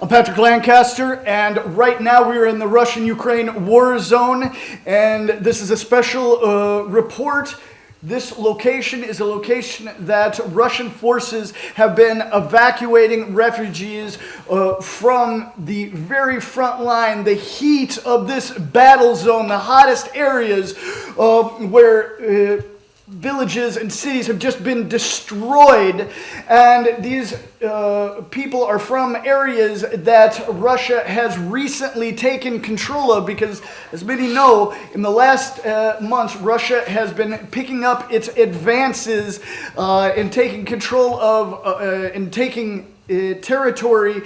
I'm Patrick Lancaster, and right now we are in the Russian-Ukraine war zone, and this is a special report. This location is a location that Russian forces have been evacuating refugees from the very front line, the heat of this battle zone, the hottest areas where villages and cities have just been destroyed, and these people are from areas that Russia has recently taken control of, because as many know, in the last months Russia has been picking up its advances in taking control of in taking territory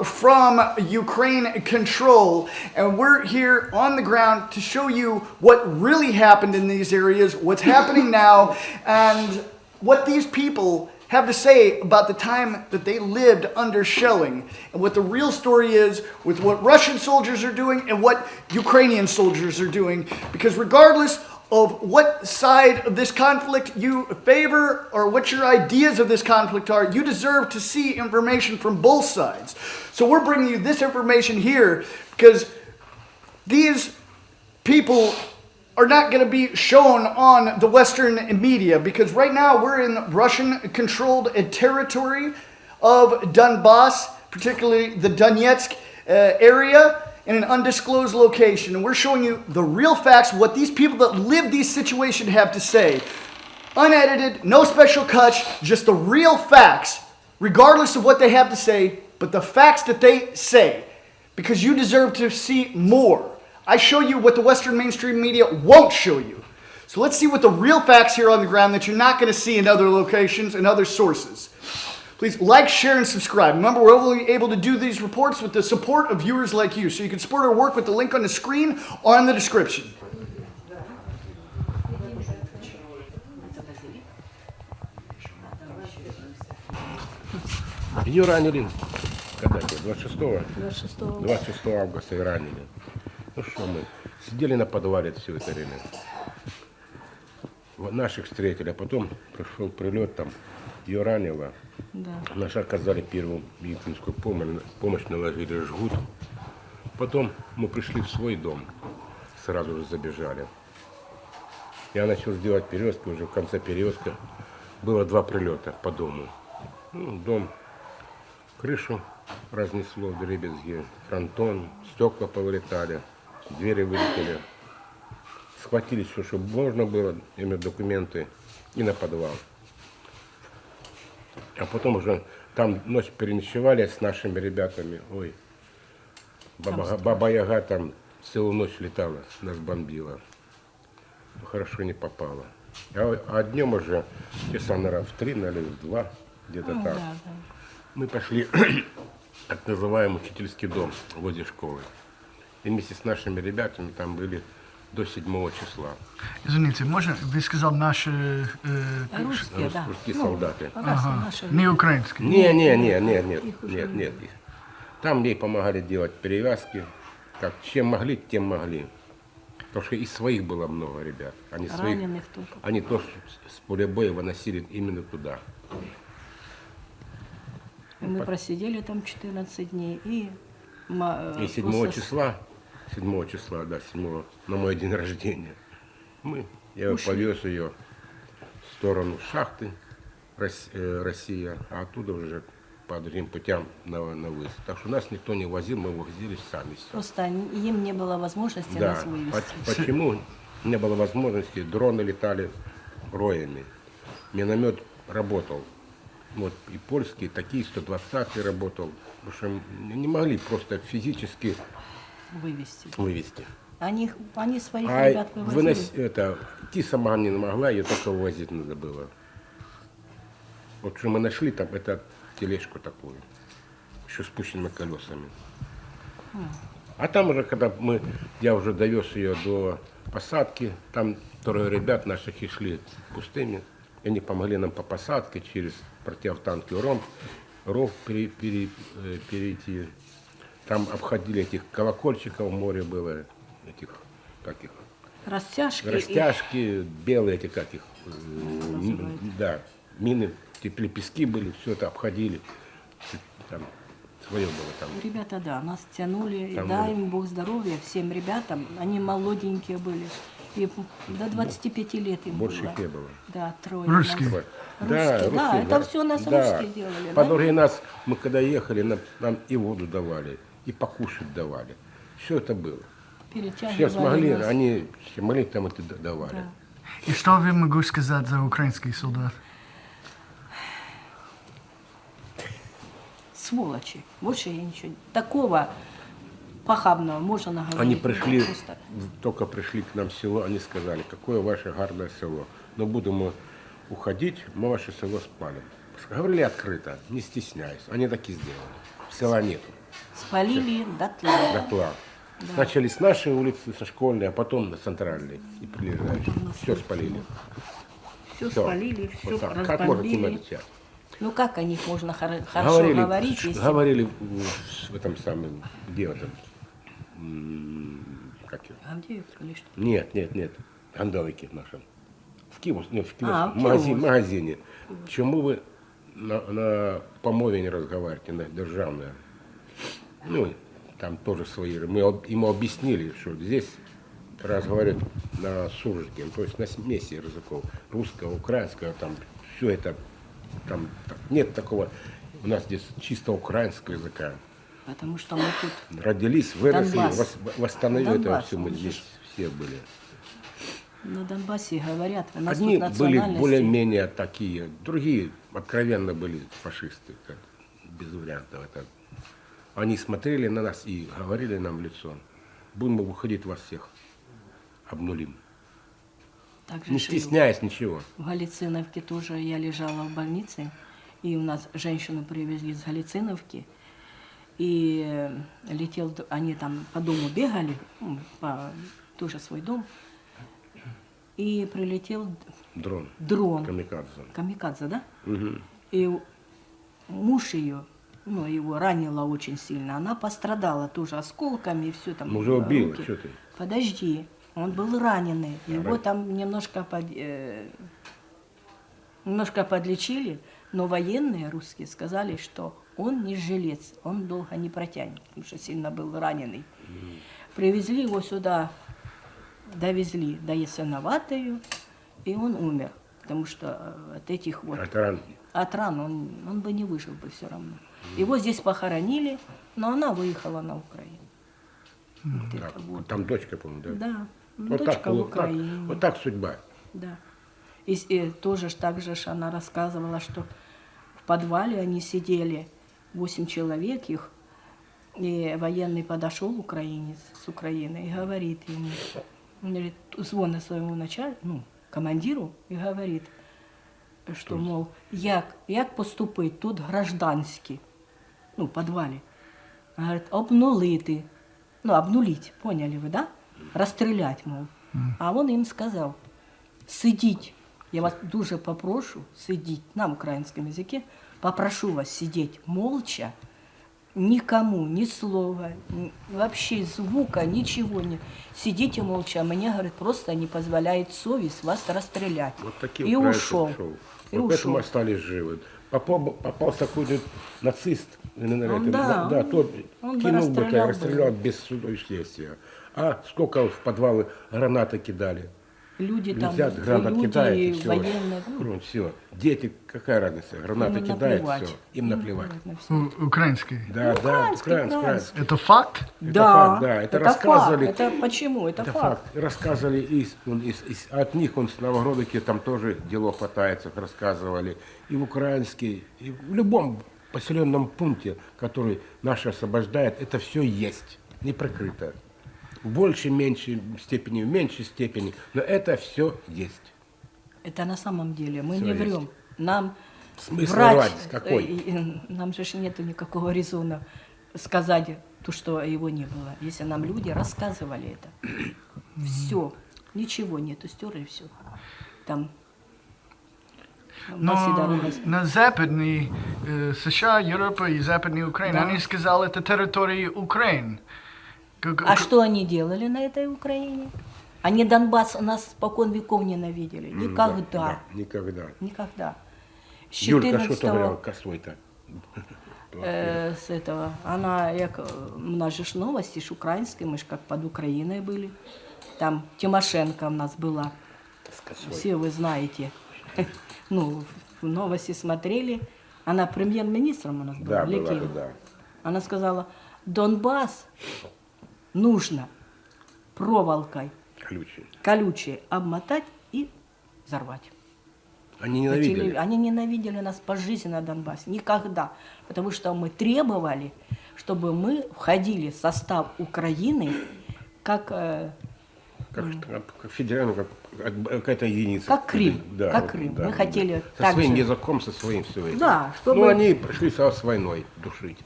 from Ukraine control, and we're here on the ground to show you what really happened in these areas, what's happening now, and what these people have to say about the time that they lived under shelling, and what the real story is with what Russian soldiers are doing and what Ukrainian soldiers are doing, because regardless of what side of this conflict you favor or what your ideas of this conflict are, you deserve to see information from both sides. So we're bringing you this information here because these people are not going to be shown on the Western media, because right now we're in Russian-controlled territory of Donbass, particularly the Donetsk area, in an undisclosed location, and we're showing you the real facts, what these people that live these situations have to say. Unedited, no special cuts, just the real facts, regardless of what they have to say, but the facts that they say, because you deserve to see more. I show you what the Western mainstream media won't show you. So let's see what the real facts here on the ground that you're not going to see in other locations and other sources. Please like, share, and subscribe. Remember, we're only able to do these reports with the support of viewers like you. So you can support our work with the link on the screen or in the description. Ее ранили, когда? 26 августа и ранили. Ну что, мы сидели на подвале все это время. Наших встретили, а потом пришел прилет, там ее ранило. Да. Наши оказали первую медицинскую помощь, наложили жгут. Потом мы пришли в свой дом, сразу же забежали. Я начал сделать перевозки, уже в конце перевозка было 2 прилета по дому. Ну, дом, крышу разнесло в дребезги, фронтон, стекла повылетали, двери вылетели. Схватили все, что можно было, именно документы, и на подвал. А потом уже там ночь переночевали с нашими ребятами. Ой, Баба-Яга там целую ночь летала, нас бомбила. Хорошо не попала. А днем уже часа, наверное, в 3 или в 2, где-то так. Да, да. Мы пошли в так называемый учительский дом возле школы. И вместе с нашими ребятами там были до 7 числа. Извините, можно, вы сказали наши русские солдаты. Ага. Не украинские? Нет. Там ей помогали делать перевязки. Как, чем могли, тем могли. Потому что и своих было много ребят. Они тоже с поля боя выносили именно туда. И мы просидели там 14 дней. И 7 числа, да, 7 на мой день рождения, я повез ее в сторону шахты Россия, а оттуда уже по другим путям на выезд. Так что нас никто не возил, мы возились сами. Просто им не было возможности нас вывезти. Почему не было возможности? Дроны летали роями, миномет работал. Вот и польские, такие 120-й работал. Потому что не могли просто физически вывести. Они своих ребят вывозили? Идти сама не могла, ее только вывозить надо было. Вот что мы нашли там, это тележку такую, еще спущенными колесами. А там уже, когда я уже довез ее до посадки, там 2 ребят наших и шли пустыми. Они помогли нам по посадке через противотанковый ров перейти. Там обходили этих колокольчиков, море было, этих, как их? Растяжки, белые эти, как их? Да, мины, эти лепестки были, все это обходили. Там Свое было там. Ребята, да, нас тянули, и Там дай были. им Бог здоровья всем ребятам. Они молоденькие были. И до 25 лет им Больше было. их не было. Да, трое. Русские? нас. Да, Русские, да, это все нас русские делали. да? Которые нас, мы когда ехали, нам и воду давали, и покушать давали. Все это было. Перетягивали Все смогли, нас. они смогли, там это давали. Да. И что вы могу сказать за украинских солдат? Сволочи. Больше я ничего. Такого похабного можно наговорить. Они пришли, Просто. только пришли к нам в село, они сказали, какое ваше гарное село. Но будем мы уходить, мы ваше село спалим. Говорили открыто, не стесняясь. Они так и сделали. Села нету. Спалили дотла. Дотла. Начали с нашей улицы, со школьной, а потом на центральной. И прилежащей. Все спалили. Все Всё. спалили, все Вот так. Как можно им разбомбили. отвечать? Ну как о них можно хорошо говорить, если... Говорили в этом самом, где это? Как его? Авдеевка или что? Нет. Ганделики в нашем. В Киеве, нет, в А, в магазине. Чему вы на помове не разговариваете, на державное? Ну, там тоже свои. Мы ему объяснили, что здесь разговаривают на суржском, то есть на смеси языков. Русского, украинского, там все это, там нет такого, у нас здесь чисто украинского языка. Потому что мы тут... Родились, выросли, Донбасс. восстановили это Донбасс, все, мы он здесь же все были. На Донбассе говорят, у нас Одни тут были национальности. более-менее такие, другие откровенно были фашисты, как без вариантов. Это. Они смотрели на нас и говорили нам в лицо, будем мы выходить вас всех, обнулим. Так же Не шили. стесняясь ничего. В Галициновке тоже я лежала в больнице, и у нас женщину привезли с Галициновки, и они там по дому бегали, тоже свой дом, и прилетел Дрон. Камикадзе, да? Угу. И муж ее, его ранило очень сильно, она пострадала тоже осколками и все там. Уже убила, руки. что ты? Подожди, он был раненый, его там немножко подлечили, но военные русские сказали, что он не жилец, он долго не протянет, потому что сильно был раненый. Привезли его сюда, довезли до Ясиноватую, и он умер, потому что от этих вот... От ран он бы не выжил бы все равно. Его здесь похоронили, но она выехала на Украину. Вот это вот. Там дочка, по-моему, да? Да, Вот дочка так, в Украине. вот так судьба. Да. И тоже так же она рассказывала, что в подвале они сидели, 8 человек их, и военный подошел, украинец с Украины, и говорит ему, он говорит, звонит своему командиру, и говорит, що, мол, як поступити тут гражданські, в підвалі. Говорить, обнулити, поняли ви, да? Розстріляти, мол. А він їм сказав, сидіть, я вас дуже попрошу, сидіть на українському язикі, попрошу вас сидеть молча, никому ни слова, вообще звука, ничего не. Сидите молча, мне, говорит, просто не позволяет совесть вас расстрелять. Вот такие и ушел. И вот поэтому остались живы. Попался какой-то нацист, тот кинул бы, расстрелял без суда и следствия. А сколько в подвалы гранаты кидали. Люди там, летят, гранат кидают, и все. военные. Все. Дети, какая разница, гранаты Им кидают, наплевать. все. Им наплевать. Украинский. Да, украинский. Это факт? Это факт, да. Это рассказывали. Факт. Это почему? Это факт. Рассказывали от них, он с Новогродки, там тоже дело хватается, рассказывали. И в украинский, и в любом поселенном пункте, который наши освобождает, это все есть, не прикрыто. В большей, меньшей степени, в меньшей степени, но это все есть. Это на самом деле, мы Всё не есть. врем. Нам Смысл врать, врать какой? Нам же нету никакого резона сказать то, что его не было. Если нам люди рассказывали это, все, ничего нету, стерли все. Там Но на западной США, Европа и западной Украины, Да. они сказали, это территория Украины. А что они делали на этой Украине? Они Донбасс нас спокон веков ненавидели. Никогда. Да, никогда. Никогда. С Юлька что-то 14-го говорила косой-то. С этого. Она, у нас же ж новости, ж украинские, мы ж как под Украиной были. Там Тимошенко у нас была. Все вы знаете. Ну, в новости смотрели. Она премьер-министром у нас была, Да, Ликиева. была, да. Она сказала, Донбасс нужно проволокой колючей обмотать и взорвать. Они ненавидели. Они ненавидели нас пожизненно на Донбассе. Никогда. Потому что мы требовали, чтобы мы входили в состав Украины как федеральная, какая-то единица. как Крым. Да, как Крым. да, Мы хотели со так своим же. языком, со своим все этим. Да, чтобы... Ну, они пришли с войной душить.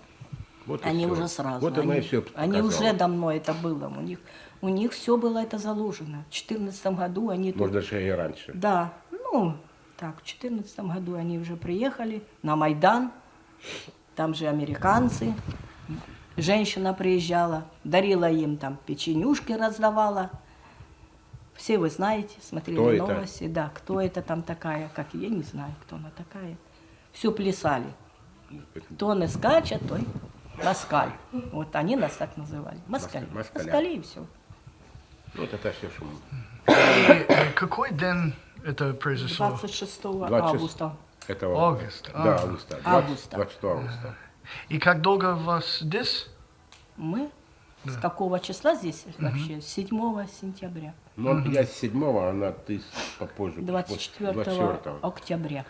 Вот и Они всё. уже сразу. Вот она и все они уже давно это было. У них все было это заложено. В 2014 году они тут... Может, даже и раньше. Да, ну, так, в 2014 году они уже приехали на Майдан, там же американцы, женщина приезжала, дарила им там печенюшки, раздавала. Все вы знаете, смотрели Кто это? новости, да, кто это там такая, как я не знаю, кто она такая. Все плясали. Кто не скачет, той москаль. Вот они нас так называли. Москали. Москаля. Москали и все. Вот это все шум. Какой день это произошло? 26 26 августа. этого... Август. Да, августа. Августа. 26 августа. И как долго вас здесь? Мы с какого числа здесь вообще? 7 сентября. Ну, я с 7-го, она ты попозже. 24 24-го. октября.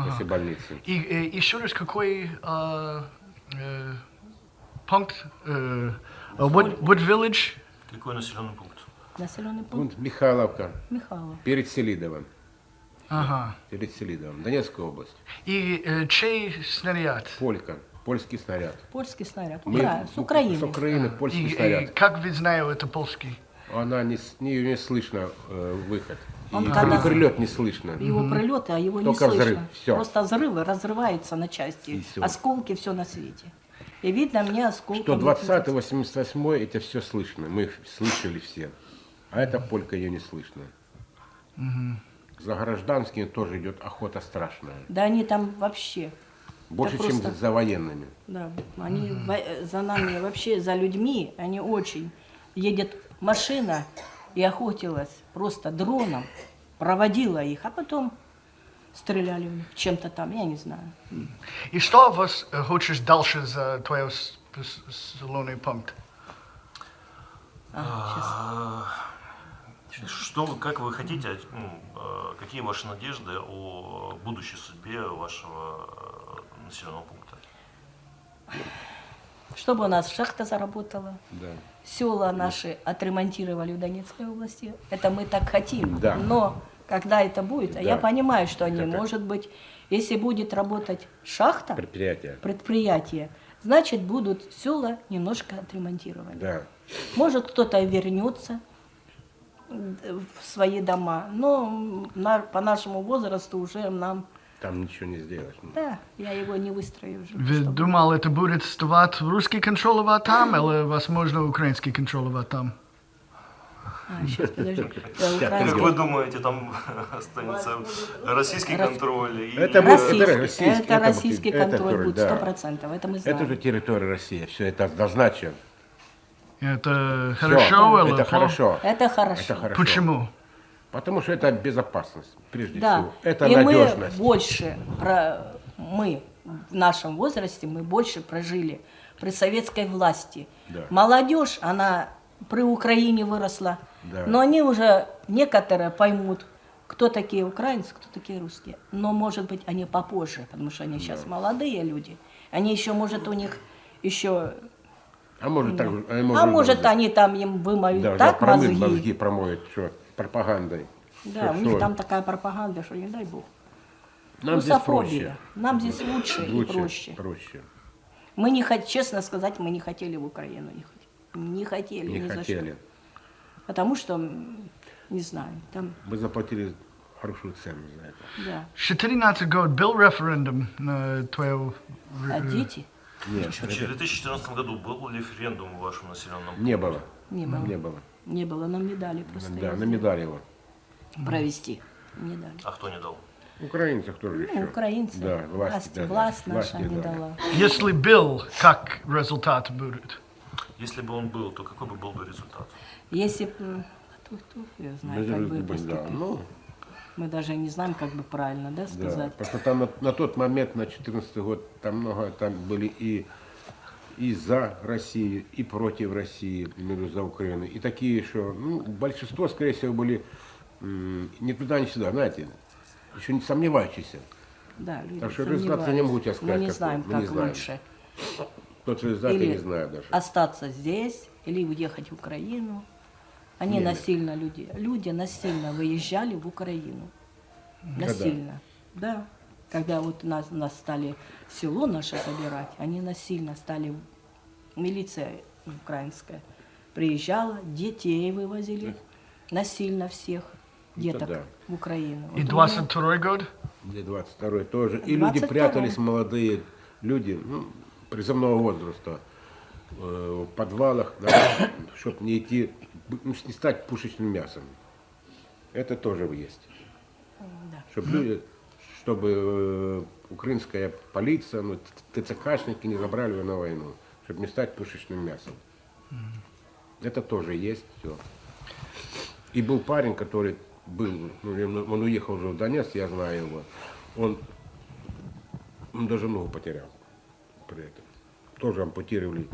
После больницы. И еще раз, какой пункт? What village? Какой населенный пункт? Населенный пункт Пункт Михайловка, Михайлов. перед Селидовым. Ага. Перед Селидовым. Донецкая область. И чей снаряд? Полька. Польский снаряд. Польский снаряд. Мы- С Украины. С Украины польский И снаряд. как вы знаете это польский? Она не слышно выход. Он И когда- прилет не слышно. Его прилеты, а его Только не взрыв, слышно. всё. Просто взрывы разрываются на части. И всё. Осколки, все на свете. И видно мне осколки. Что 20-й, 88-й, это все слышно. Мы их слышали все. А эта полька ее не слышно. За гражданскими тоже идет охота страшная. Да они там вообще. Больше, Да чем просто- за военными. Да, они за нами, вообще за людьми, они очень. Едет машина и охотилась просто дроном, проводила их, а потом стреляли в них чем-то там, я не знаю. И что вас хочешь дальше за твой населенный пункт? Что вы, как вы хотите, какие ваши надежды о будущей судьбе вашего населенного пункта? Чтобы у нас шахта заработала, Да. села наши отремонтировали в Донецкой области. Это мы так хотим. Да. Но когда это будет, а я Да. понимаю, что они, Это- может быть, если будет работать шахта, Предприятие. значит, будут села немножко отремонтированы. Да. Может, кто-то и вернется в свои дома, но по нашему возрасту уже нам, Там ничего не сделаешь. да, я его не выстрою уже. Вы чтобы- думали, это будет вставать русский контролировать там, или, возможно, украинский контролировать там? Сейчас, подожди. Как вы думаете, там останется российский контроль? И... Это будет- Российский, это это российский будет- это контроль тоже, будет, да. 100%, это мы знаем. Это же территория России. Все это однозначно. Это Всё, хорошо или это плохо? хорошо. Это хорошо. Это хорошо. Почему? Потому что это безопасность, прежде Да. всего. Это И надежность. мы больше, мы в нашем возрасте, мы больше прожили при советской власти. Да. Молодежь, она при Украине выросла, Да. но они уже, некоторые поймут, кто такие украинцы, кто такие русские. Но, может быть, они попозже, потому что они сейчас молодые люди. Они еще, может, у них еще... А может, так, А может, они там им вымоют да, так да, мозги. промоют, что, пропагандой. Да, Что, у них что? там такая пропаганда, что не дай бог. Нам здесь проще. Нам здесь лучше и проще. проще. Мы не хотели, честно сказать, мы не хотели в Украину ехать. Не хотели, Не ни за хотели. что. Потому что, не знаю, там, Мы заплатили хорошую цену за это. да. 14 год был референдум на твою... А дети Нет, В 2014 году был референдум в вашем населенном пункте? не было. не было. Не было. Не было, нам не дали просто Да, его на медаль его. провести. Не дали. А кто не дал? Украинцев тоже еще. Ну, украинцы, Да, власть, да, власть власть наша не не дали. дала. Если был, как результат будет? Если бы он был, то какой бы был бы результат? Если бы, кто я знаю, как бы Да, поступить. ну, Мы даже не знаем, как бы правильно, да, да. сказать. Потому что там на тот момент, на 14 год, там много, там были и за Россию, и против России, именно за Украину. И такие, что, ну, большинство, скорее всего, были ни туда, ни сюда, знаете, еще не сомневающиеся. Да, люди Так что результат я не могу тебе сказать. Мы не какой. знаем, Мы не как знаем. лучше. Тот результат я Или не знаю даже. остаться здесь, или уехать в Украину. Они Не, насильно, люди насильно выезжали в Украину. Насильно. Да. Когда вот нас стали село наше забирать, они насильно стали, милиция украинская приезжала, детей вывозили, насильно всех деток да. в Украину. И Вот у меня 22 год? Где 22-й тоже. И люди 22-й. прятались, молодые люди, ну, призывного возраста, в подвалах, да, чтобы не идти, ну, не стать пушечным мясом. Это тоже есть. Да. Чтобы люди, чтобы украинская полиция, ну, ТЦКшники не забрали его на войну, чтобы не стать пушечным мясом. Это тоже есть все. И был парень, который был, ну, он уехал уже в Донецк, я знаю его, он даже ногу потерял при этом. Тоже ампутировали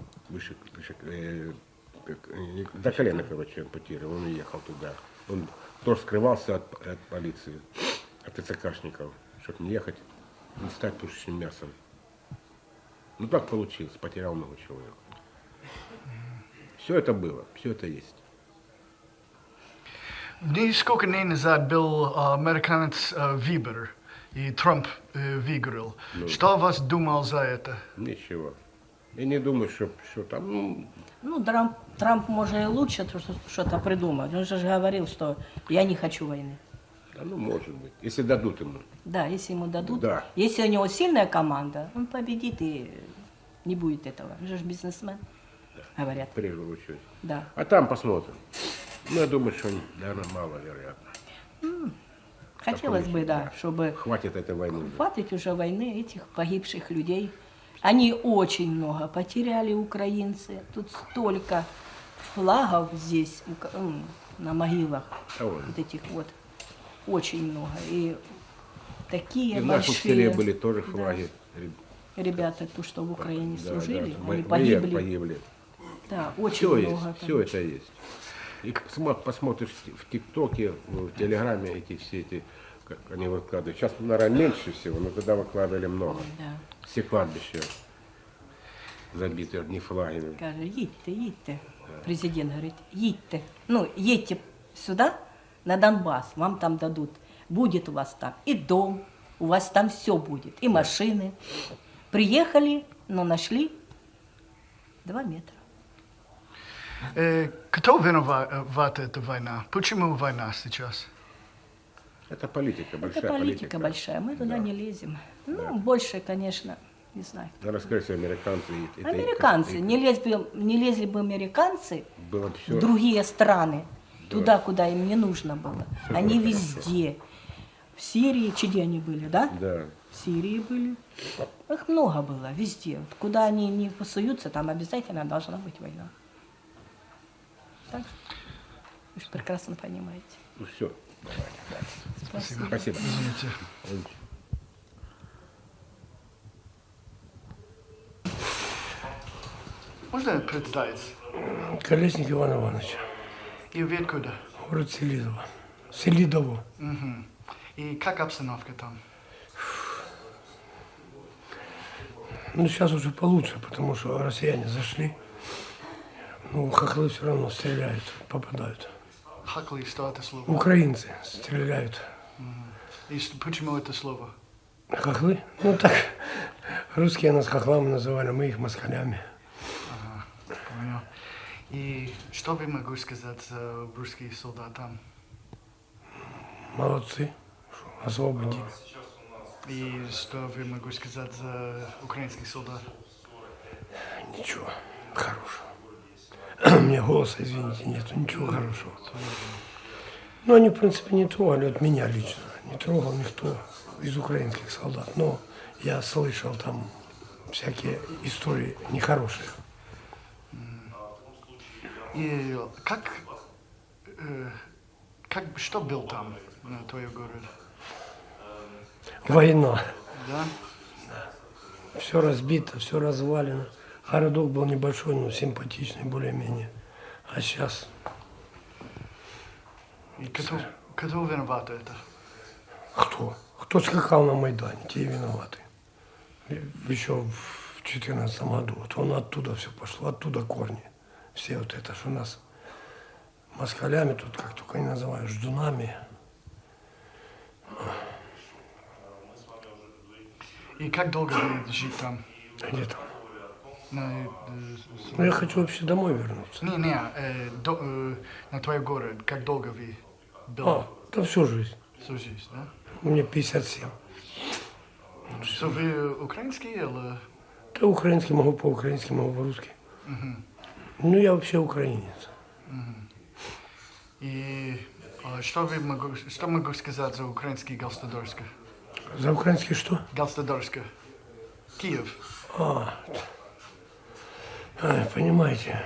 до колена, короче, ампутировали, он уехал туда. Он тоже скрывался от полиции, от ТЦКшников, чтобы не ехать, не стать пушечным мясом. Ну так получилось, потерял ногу человек. Все это было, все это есть. Несколько дней назад был американец выбор, и Трамп выиграл. Что вас думал за это? Ничего. Я не думаю, что там, ну, Ну, Трамп может и лучше что-то придумать. Он же говорил, что я не хочу войны. да, ну может быть, если дадут ему. Да, если ему дадут. Да. Если у него сильная команда, он победит и не будет этого. Он же бизнесмен, говорят. В первую очередь. Да. А там посмотрим. Ну, я думаю, что, наверное, маловероятно. Хотелось бы, да, чтобы Хватит этой войны. уже. хватит уже войны, этих погибших людей. Они очень много потеряли, украинцы. Тут столько флагов здесь, на могилах. Ой. Вот этих вот. Очень много. И такие И в нашем большие селе были тоже да, флаги. ребята, то, что в Украине Да, служили, да, они военные погибли. погибли. Да, очень Все много. есть, там. все это есть. И посмотришь в ТикТоке, в Телеграме эти все эти, как они выкладывают. Сейчас, наверное, меньше всего, но тогда выкладывали много. Да. Все кладбища забиты одни флагами. Каже, їдьте, їдьте. Президент говорить, їдьте. Ну, їдьте сюда, на Донбасс, вам там дадут. Будет у вас там и дом, у вас там все будет, и машины. Приехали, но нашли 2 метра. Кто виноват эта война? Почему война сейчас? Это политика, большая Это политика большая, мы туда Да. не лезем. Ну, больше, конечно, не знаю. Надо сказать, что американцы... Американцы, не лезли бы американцы Было бы в все... другие страны, туда, куда им не нужно было. Всё Они было везде. В Сирии, где они были, да? Да. В Сирии были. Их много было, везде. Вот куда они не посуются, там обязательно должна быть война. Так что вы же прекрасно понимаете. Ну все. Спасибо. Спасибо. Извините. Можно представить? Колесник Иван Иванович, И вы откуда? город Селидово. Селидово. И как обстановка там? Ну, сейчас уже получше, потому что россияне зашли. Ну, хохлы все равно стреляют, попадают. Хакли, что это слово? Украинцы стреляют. И почему это слово? Хохлы? Ну, так, русские нас хохлами называли, мы их москалями. Понял. И что вы могу сказать за русские солдатам? Молодцы, что освободили. И что вы могу сказать за украинских солдат? Ничего хорошего. У меня голоса, извините, нету, ничего хорошего. Ну, они, в принципе, не трогали, вот меня лично, не трогал никто из украинских солдат. Но я слышал там всякие истории нехорошие. И что был там, на твоем городе? Война. Да? Все разбито, все развалено. Городок был небольшой, но симпатичный более-менее. А сейчас И кто виноват это? кто? Кто скакал на Майдане, те и виноваты. Еще в 2014 году. Вот он оттуда все пошло, оттуда корни. Все вот это, что нас москалями тут, как только не называют, ждунами. И как долго вы жить там? Где там? На, Ну, я хочу вообще домой вернуться. на твой город, как долго вы были? Да всю жизнь. Всю жизнь, да? Мне 57. Что вы украинский или... Да украинский могу по-украински, могу по-русски. Ну, я вообще украинец. И что могу сказать за украинский Галстадорска? За украинский что? Галстадорска. Киев. Понимаете,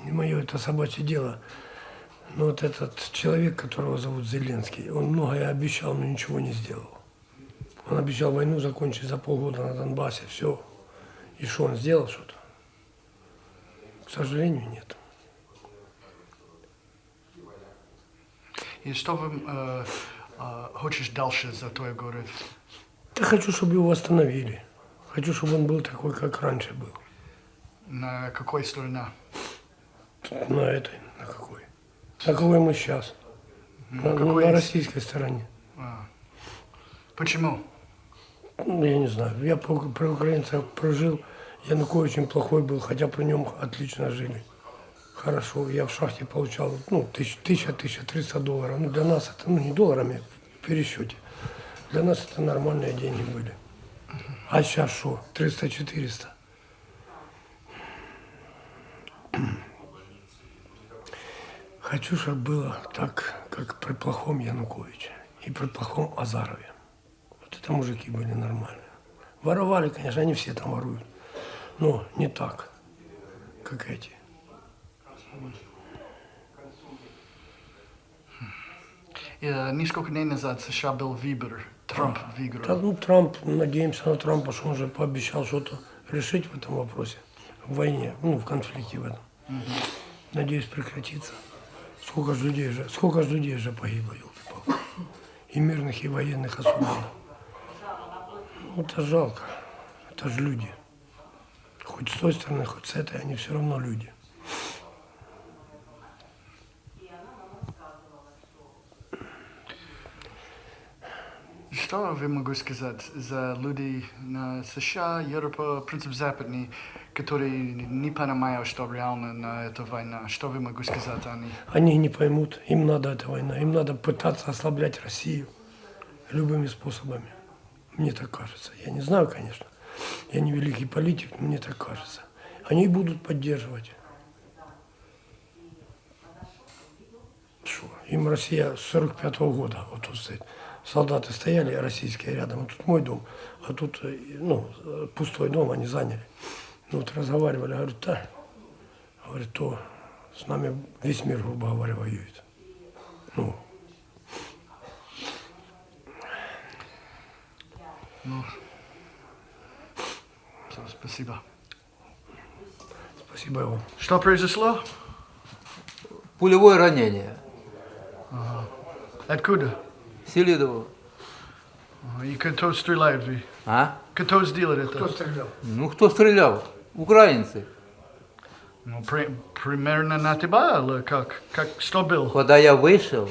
не мое это собачье дело. Но вот этот человек, которого зовут Зеленский, он многое обещал, но ничего не сделал. Он обещал войну закончить за полгода на Донбассе, все. И что, он сделал что-то? К сожалению, нет. И что вы хочешь дальше за твой город? Я хочу, чтобы его восстановили. Хочу, чтобы он был такой, как раньше был. На какой стороне? На этой, на какой? На какой мы сейчас? На российской стороне. Почему? Ну, я не знаю. Я про украинцев прожил. Янукович очень плохой был, хотя при нем отлично жили. Хорошо. Я в шахте получал 1300 долларов. Ну, для нас это, не долларами в пересчете. Для нас это нормальные деньги были. А сейчас что? 300-400. Хочу, чтобы было так, как при плохом Януковиче и при плохом Азарове. Вот это мужики были нормальные. Воровали, конечно, они все там воруют, но не так, как эти. Несколько дней назад в США был выбор. Трамп выиграл. Да, Трамп, надеемся на Трампа, что он же пообещал что-то решить в этом вопросе, в войне, в конфликте в этом. Надеюсь, прекратится. Сколько же людей уже погибло, елки-палки. И мирных, и военных особенно. Это жалко. Это же люди. Хоть с той стороны, хоть с этой, они все равно люди. Что вы могу сказать за людей на США, Европа, в принципе, западные, которые не понимают, что реально на эта война? Что вы могу сказать о них? Они не поймут, им надо эта война, им надо пытаться ослаблять Россию любыми способами. Мне так кажется. Я не знаю, конечно. Я не великий политик, но мне так кажется. Они будут поддерживать. Что? Им Россия с 45-го года вот тут стоит. Солдаты стояли российские рядом, а тут мой дом, а тут пустой дом они заняли. Вот разговаривали, говорят, то с нами весь мир, грубо говоря, воюет. Все, спасибо. Спасибо вам. Что произошло? Пулевое ранение. Откуда? Селидово. И кто стреляет вы? А? Кто сделал это? Кто стрелял? Ну, кто стрелял? Украинцы. Ну, примерно на тебя или как? Что был? Когда я вышел,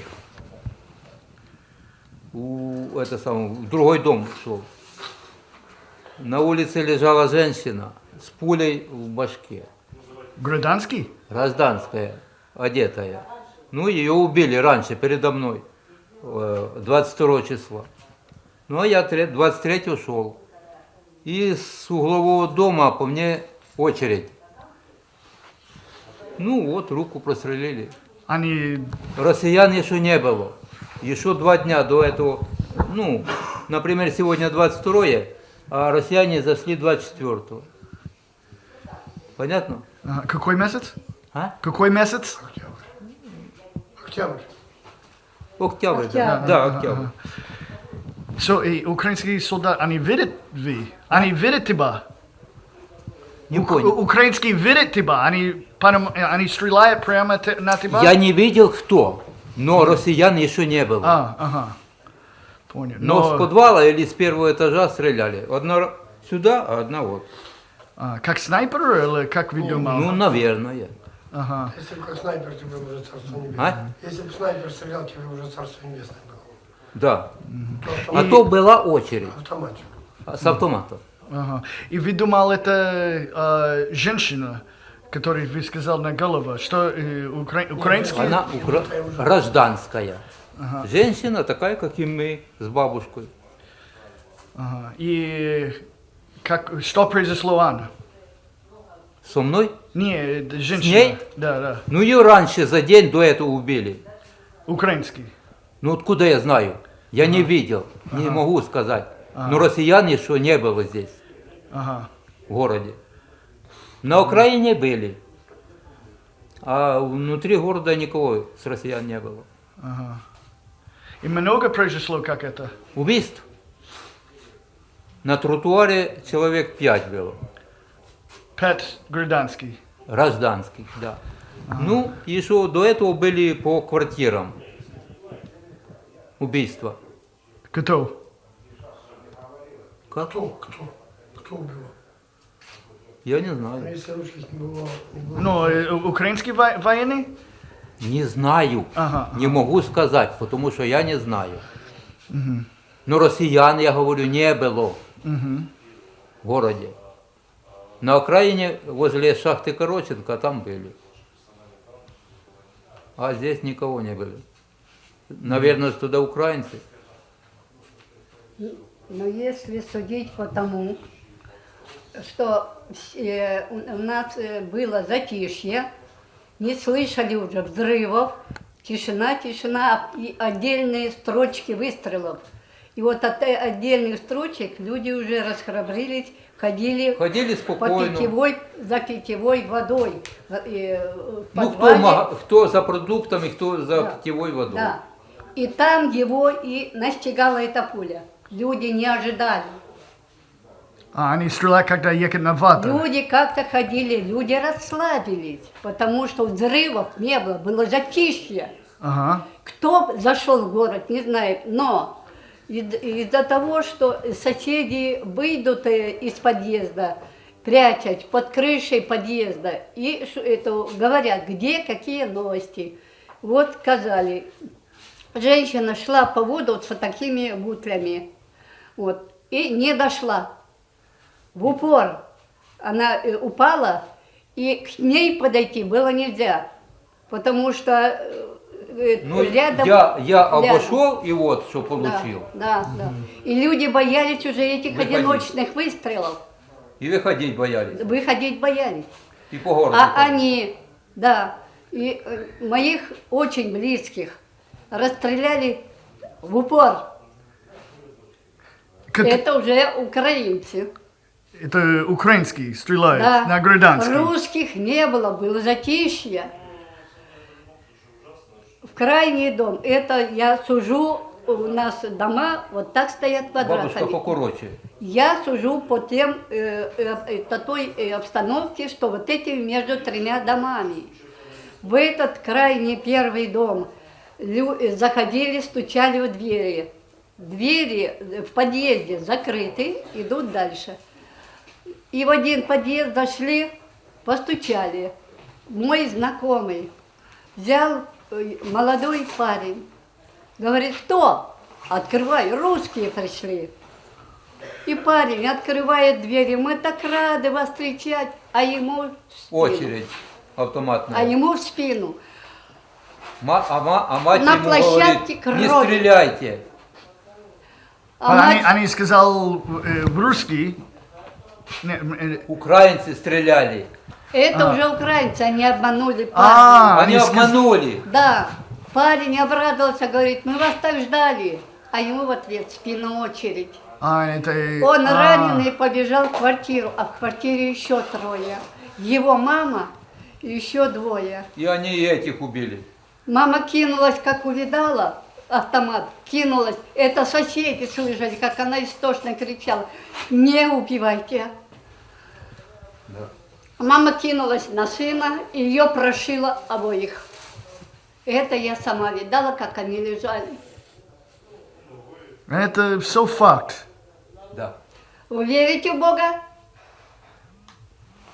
в другой дом шел, на улице лежала женщина с пулей в башке. Гражданский? Гражданская, одетая. Ну, ее убили раньше, передо мной, 22 числа. Ну, а я 23 шел. И с углового дома по мне очередь. Ну, вот, руку прострелили. Они... Россиян еще не было. Еще 2 дня до этого, ну, например, сегодня 22-е, а россияне зашли 24-го. Понятно? Ага. Какой месяц? А? Какой месяц? Октябрь. Октябрь, да. Октябрь. Да, октябрь. So, и украинские солдаты, они видят вы? Они видят тебя? Не понял. Украинские видят тебя? Они стреляют прямо на тебя? Я не видел кто, но россиян еще не было. Ага. Понял. Но с подвала или с первого этажа стреляли. Одна сюда, а одна вот. Как снайпер или как видимо? Ну, наверное. Ага. Если бы как снайпер, тебе уже царство небесное. А? Если бы снайпер стрелял, тебе уже царство небесное было. Да. То А то была очередь автомат. с автомата. Ага. И вы думал, это женщина, которую вы сказал на голову, что украинские? Она гражданская. Женщина такая, как и мы с бабушкой. Ага. И что произошло, Анна? Со мной? Не, женщина. С ней? Да. Ну, ее раньше, за день до этого убили. Украинский. Ну, откуда я знаю? Я не видел, не могу сказать. Но россиян еще не было здесь, Ага. в городе. На Украине были, а внутри города никого с россиян не было. Ага. И много произошло, как это? Убийств. На тротуаре человек 5 было. 5 гражданских. Гражданских, да. Ну, еще до этого были по квартирам убийства. Кто? Как? Кто убивал? Я не А знаю. если русских не было? Ну, украинские военные? Не знаю. Ага. Не могу сказать, потому что я не знаю. Но россиян, я говорю, не было в городе. На окраине, возле шахты Короченко, там были. А здесь никого не было. Наверное, туда украинцы. Но если судить по тому, что у нас было затишье, не слышали уже взрывов, тишина и отдельные строчки выстрелов. И вот от отдельных строчек люди уже расхрабрились, ходили спокойно. за питьевой водой. В Ну, подвале. кто за продуктами, кто за Да. питьевой водой. Да. И там его и настигала эта пуля. Люди не ожидали. Они стреляют, когда ехали на воду. Люди как-то ходили, люди расслабились, потому что взрывов не было, было затишье. Ага. Кто зашел в город, не знаю, но из-за того, что соседи выйдут из подъезда, прячась под крышей подъезда, и это говорят, где какие новости. Вот сказали, женщина шла по воду вот с такими бутлями, вот, и не дошла. В упор она упала, и к ней подойти было нельзя, потому что Ну, рядом... я обошел и вот что получил. Да. И люди боялись уже этих Выходить. одиночных выстрелов. И выходить боялись. Выходить боялись. И по городу. А ходить. они, да, и моих очень близких расстреляли в упор. Это уже украинцы. Это украинские стреляют Да. на гражданских. Русских не было, было затишье. В крайний дом, это я сужу, у нас дома вот так стоят Бабушка квадратами. покороче. Я сужу по тем, по той обстановке, что вот эти между 3 домами. В этот крайний первый дом заходили, стучали в двери. Двери в подъезде закрыты, идут дальше. И в один подъезд зашли, постучали. Мой знакомый взял молодой парень. Говорит, кто? Открываю, русские пришли. И парень открывает двери, мы так рады вас встречать, а ему в спину. Очередь автоматная. А ему в спину. А мать На ему площадке говорит, не кровь. стреляйте. А мать- Они сказал в русский. Украинцы стреляли. Это уже украинцы, они обманули парня. Они обманули. Да, парень обрадовался, говорит, мы вас так ждали. А ему в ответ спину очередь. Он раненый побежал в квартиру, а в квартире еще 3. Его мама и еще 2. И они и этих убили. Мама кинулась, как увидала автомат, кинулась. Это соседи слышали, как она истошно кричала, не убивайте. Да. Мама кинулась на сына, и ее прошила обоих. Это я сама видала, как они лежали. Это все факт. Да. Вы верите в Бога?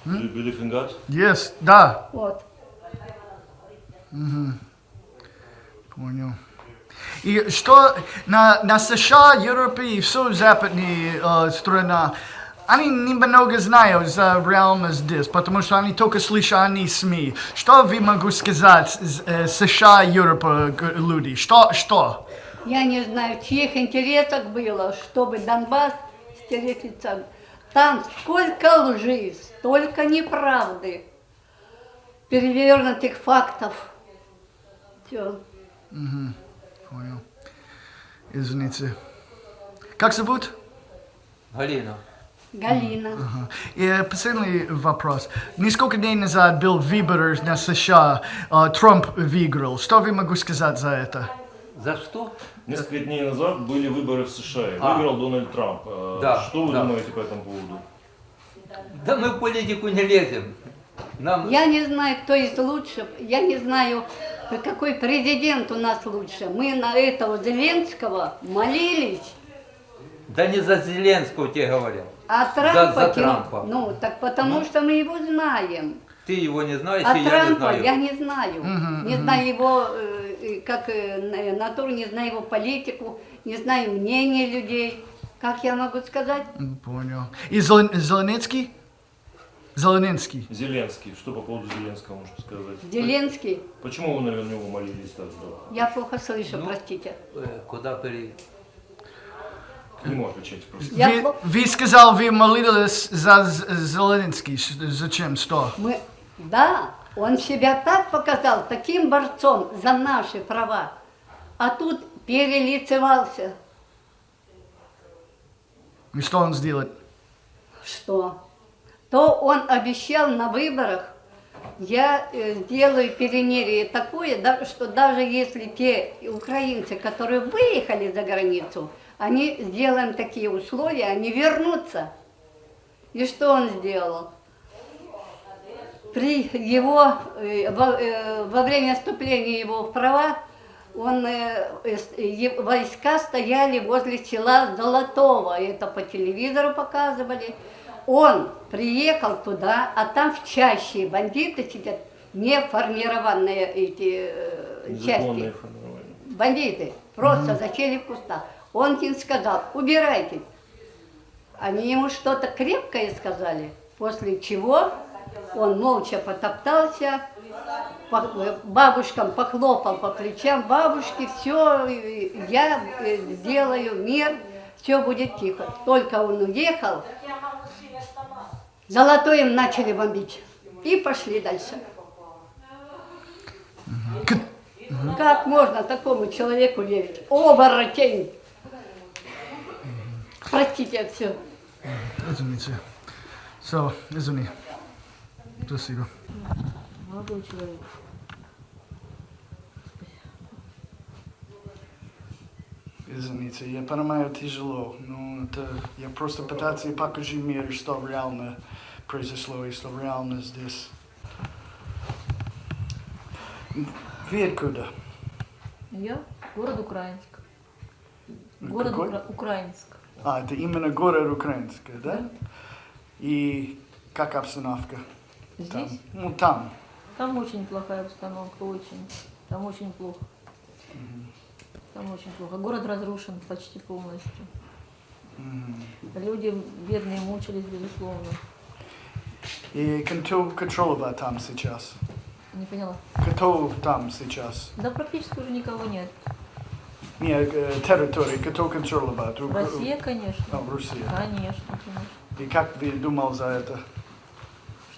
Do you believe in God? Yes, да. Вот. Понял. И что на США, Европе и все западные страны, они немного знают за реальность здесь, потому что они только слышат о СМИ. Что вы могу сказать США, Европа, люди? Что? Я не знаю, в чьих интересах было, чтобы Донбасс стереть лица. Там сколько лжи, столько неправды, перевернутых фактов. Все. Понял. Извините. Как зовут? Галина. Галина. И последний вопрос. Несколько дней назад был выбор на США. Трамп выиграл. Что вы могу сказать за это? За что? Несколько дней назад были выборы в США. и Выиграл Дональд Трамп. Да, Что вы да. думаете по этому поводу? Да мы в политику не лезем. Нам... Я не знаю, кто из лучших, я не знаю, какой президент у нас лучше. Мы на этого Зеленского молились, Да не за Зеленского тебе говорят. а Трампа... За Трампа. Ну, так потому что мы его знаем. Ты его не знаешь, А и я не Трампа знаю. я не знаю. Не знаю его как натуру, не знаю его политику, не знаю мнение людей. Как я могу сказать? Понял. И Зеленский? Зеленский. Зеленский. Что по поводу Зеленского можете сказать? Зеленский? Почему вы, наверное, него молились так? Я плохо слышу, Ну, простите. Куда перейти? К нему отвечайте просто. Вы сказал, вы молились за Зеленский. Зачем? Что? Да, он себя так показал, таким борцом за наши права. А тут перелицевался. И что он сделает? Что? То он обещал на выборах, я сделаю перемирие такое, что даже если те украинцы, которые выехали за границу, они сделаем такие условия, они вернутся. И что он сделал? При его, во время вступления его в права, войска стояли возле села Золотого, это по телевизору показывали. Он приехал туда, а там в чаще бандиты сидят, неформированные эти части. Бандиты просто засели в кустах. Он им сказал, убирайтесь. Они ему что-то крепкое сказали, после чего он молча потоптался, бабушкам похлопал по плечам, бабушки, все, я сделаю мир, все будет тихо. Только он уехал, Золотой им начали бомбить. И пошли дальше. Как можно такому человеку верить? Оборотень! Простите, все. Извините. Все, извини. Спасибо. Молодой человек. Извините, я понимаю, тяжело, но это я просто пытаюсь покажи миру, что реально произошло и что реально здесь. Вы откуда? Я город Украинск. Город Какой? Украинск. А, это именно город Украинский, да? Да. И как обстановка? Здесь? Там. Ну, там. Там очень плохая обстановка, очень. Там очень плохо. Там очень плохо. Город разрушен почти полностью. Люди бедные мучились, безусловно. И кто контролирует там сейчас? Не поняла. Кто там сейчас? Да практически уже никого нет. Нет, территории, кто контролирует? Россия, конечно. А, Россия. Конечно, конечно. И как вы думал за это?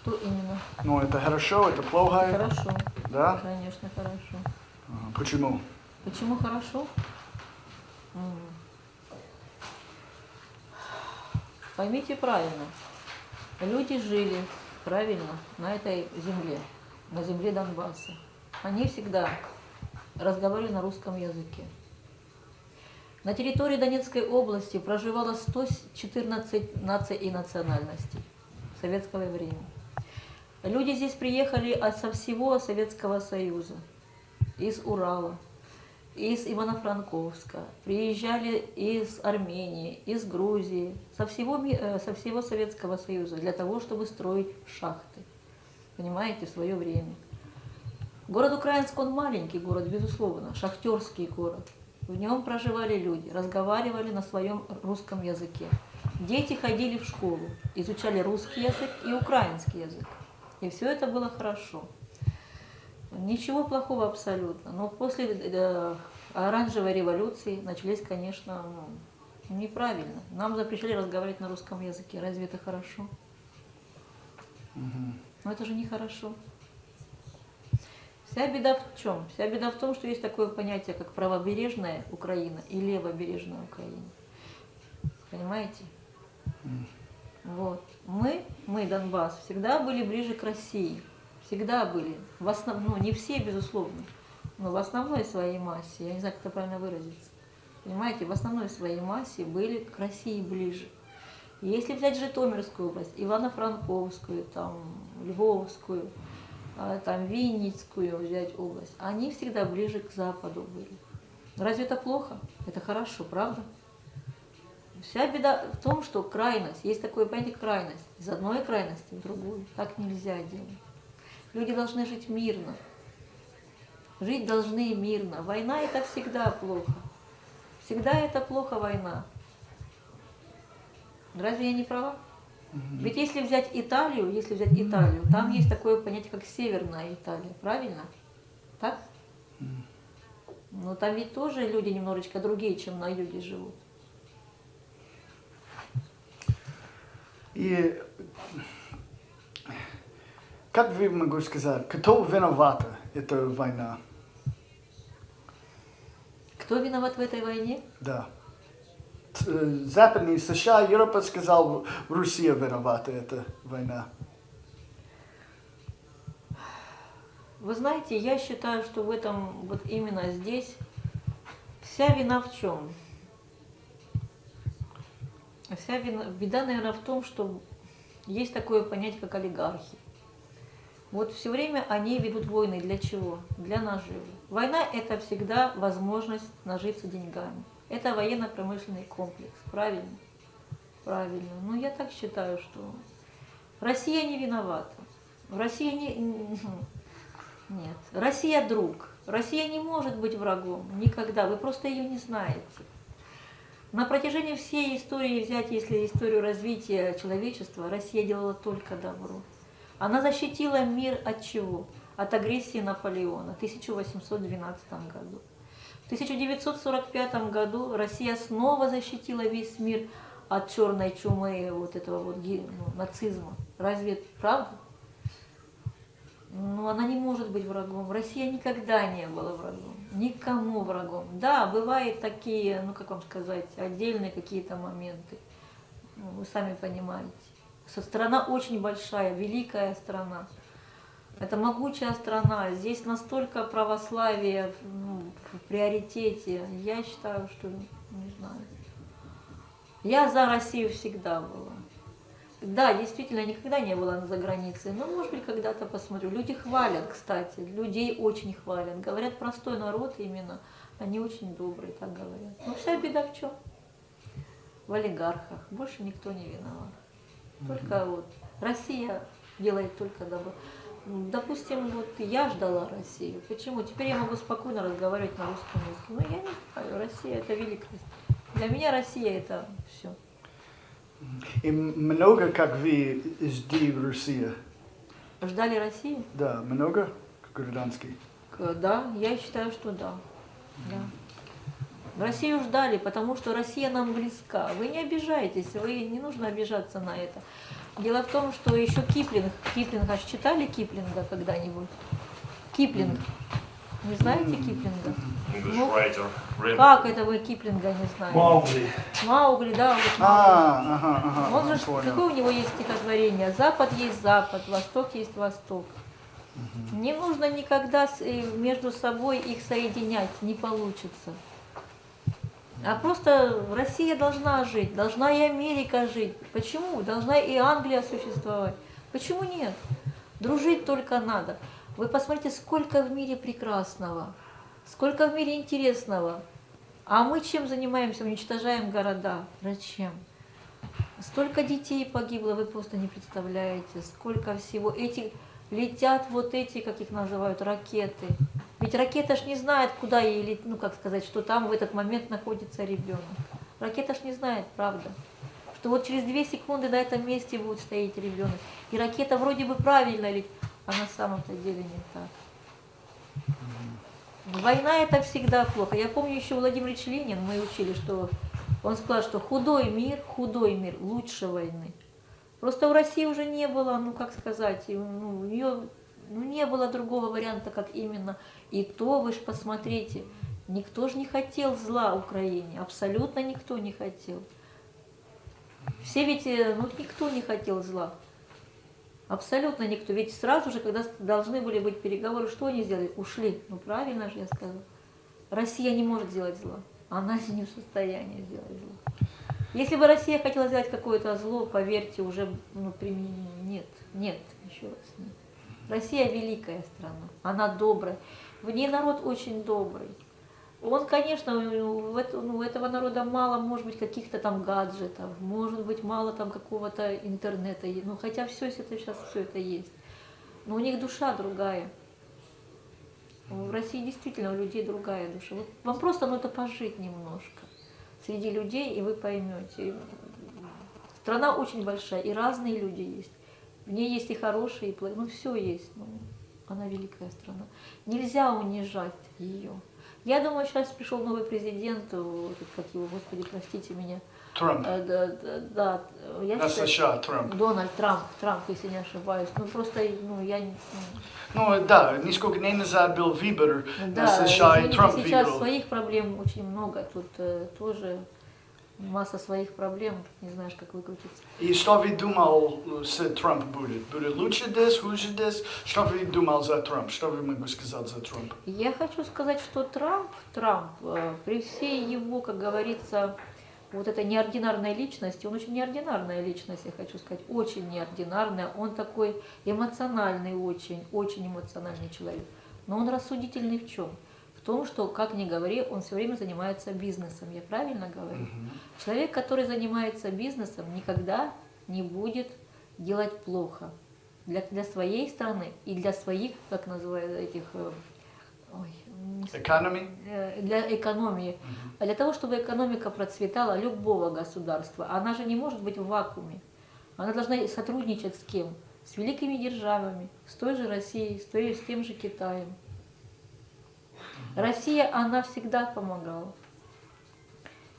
Что именно? Ну, это хорошо, это плохо. Хорошо. Да? Конечно, хорошо. Почему? Почему хорошо? Поймите правильно. Люди жили правильно на этой земле, на земле Донбасса. Они всегда разговаривали на русском языке. На территории Донецкой области проживало 114 наций и национальностей в советское время. Люди здесь приехали со всего Советского Союза, из Урала, из Ивано-Франковска, приезжали из Армении, из Грузии, со всего Советского Союза для того, чтобы строить шахты. Понимаете, в свое время. Город Украинск, он маленький город, безусловно, шахтерский город. В нем проживали люди, разговаривали на своем русском языке. Дети ходили в школу, изучали русский язык и украинский язык. И все это было хорошо. Ничего плохого абсолютно. Но после оранжевой революции начались, конечно, неправильно. Нам запрещали разговаривать на русском языке. Разве это хорошо? Но это же нехорошо. Вся беда в чем? Вся беда в том, что есть такое понятие, как правобережная Украина и левобережная Украина. Понимаете? Вот. Мы, Донбасс, всегда были ближе к России. Всегда были. В основном, ну, не все, безусловно, но в основной своей массе, я не знаю, как это правильно выразиться. Понимаете, в основной своей массе были к России ближе. Если взять Житомирскую область, Ивано-Франковскую, там, Львовскую, там, Винницкую взять область, они всегда ближе к Западу были. Разве это плохо? Это хорошо, правда? Вся беда в том, что крайность, есть такое понятие крайность, из одной крайности в другую. Так нельзя делать. Люди должны жить мирно. Жить должны мирно. Война это всегда плохо. Всегда это плохо война. Разве я не права? Ведь если взять Италию, там есть такое понятие, как Северная Италия, правильно? Так? Но там ведь тоже люди немножечко другие, чем на юге живут. И как вы могу сказать, кто виноват эта война? Кто виноват в этой войне? Да. Западные США, Европа сказал, Россия виновата эта война. Вы знаете, я считаю, что в этом, вот именно здесь, вся вина в чем? Вся беда, наверное, в том, что есть такое понятие, как олигархи. Вот все время они ведут войны для чего? Для наживы. Война – это всегда возможность нажиться деньгами. Это военно-промышленный комплекс. Правильно? Правильно. Но я так считаю, что Россия не виновата. Россия не... Нет. Россия друг. Россия не может быть врагом. Никогда. Вы просто ее не знаете. На протяжении всей истории взять, если историю развития человечества, Россия делала только добро. Она защитила мир от чего? От агрессии Наполеона в 1812 году. В 1945 году Россия снова защитила весь мир от черной чумы, вот этого вот нацизма. Разве это правда? Но она не может быть врагом. Россия никогда не была врагом. Никому врагом. Да, бывают такие, ну как вам сказать, отдельные какие-то моменты. Ну, вы сами понимаете. Страна очень большая, великая страна. Это могучая страна. Здесь настолько православие в приоритете. Я считаю, что, не знаю. Я за Россию всегда была. Да, действительно, никогда не была за границей, но, может быть, когда-то посмотрю. Люди хвалят, кстати, людей очень хвалят. Говорят, простой народ именно, они очень добрые, так говорят. Но вся беда в чем? В олигархах. Больше никто не виноват. Только вот Россия делает только добро. Допустим, вот я ждала Россию. Почему? Теперь я могу спокойно разговаривать на русском языке. Но я не знаю, Россия это великость. Для меня Россия это все. И много, как вы, жди Россия? Ждали Россию? Да, много, гражданский. Да, я считаю, что да. Да. Россию ждали, потому что Россия нам близка. Вы не обижайтесь, вы не нужно обижаться на это. Дело в том, что еще Киплинг, аж читали Киплинга когда-нибудь? Киплинг. Не знаете Киплинга? English Ну, writer. как это вы Киплинга не знаете? Маугли. Маугли, да, вот Маугли. Ага, Он же, понял. какое у него есть стихотворение? Запад есть запад, восток есть восток. Не нужно никогда между собой их соединять, не получится. А просто Россия должна жить, должна и Америка жить. Почему? Должна и Англия существовать. Почему нет? Дружить только надо. Вы посмотрите, сколько в мире прекрасного, сколько в мире интересного. А мы чем занимаемся? Уничтожаем города. Зачем? Столько детей погибло, вы просто не представляете. Сколько всего. Эти летят вот эти, как их называют, ракеты. Ведь ракета ж не знает, куда ей лететь, ну как сказать, что там в этот момент находится ребенок. Ракета ж не знает, правда, что вот через 2 секунды на этом месте будет стоять ребенок. И ракета вроде бы правильно летит, а на самом-то деле не так. Война это всегда плохо. Я помню еще Владимир Ильич Ленин, мы учили, что он сказал, что худой мир лучше войны. Просто в России уже не было, ну как сказать, ну, у нее не было другого варианта, как именно. И то, вы же посмотрите, никто же не хотел зла Украине, абсолютно никто не хотел. Все ведь, ну никто не хотел зла. Абсолютно никто. Ведь сразу же, когда должны были быть переговоры, что они сделали? Ушли. Ну правильно же я сказала. Россия не может сделать зла. Она не в состоянии сделать зла. Если бы Россия хотела сделать какое-то зло, поверьте, уже нет, еще раз нет. Россия великая страна, она добрая, в ней народ очень добрый. Он, конечно, у этого народа мало, может быть, каких-то там гаджетов, может быть, мало там какого-то интернета, ну хотя все это сейчас все это есть. Но у них душа другая. В России действительно у людей другая душа. Вот вам просто надо пожить немножко среди людей, и вы поймете. Страна очень большая, и разные люди есть. В ней есть и хорошие, и плохие, ну все есть. Ну, она великая страна. Нельзя унижать ее. Я думаю, сейчас пришел новый президент, как его, господи, простите меня. Трамп. Да, я На считаю, США Трамп. Дональд Трамп, если не ошибаюсь. Ну просто, ну я не... Ну да, нисколько дней назад был выбор Да, на США, и извините, Трамп сейчас выиграл. своих проблем очень много. Тут тоже масса своих проблем, не знаешь, как выкрутиться. И что вы думал, с Трамп будет? Будет лучше здесь, хуже здесь? Что вы думал за Трамп? Что вы могли сказать за Трамп? Я хочу сказать, что Трамп, при всей его, как говорится, вот этой неординарной личности, он очень неординарная личность, я хочу сказать, очень неординарная, он такой эмоциональный, очень эмоциональный человек. Но он рассудительный в чем? В том, что, как ни говори, он все время занимается бизнесом, я правильно говорю? Человек, который занимается бизнесом, никогда не будет делать плохо для своей страны и для своих, как называют этих, для экономии. А для того, чтобы экономика процветала любого государства, она же не может быть в вакууме. Она должна сотрудничать с кем? С великими державами, с той же Россией, с тем же Китаем. Россия, она всегда помогала.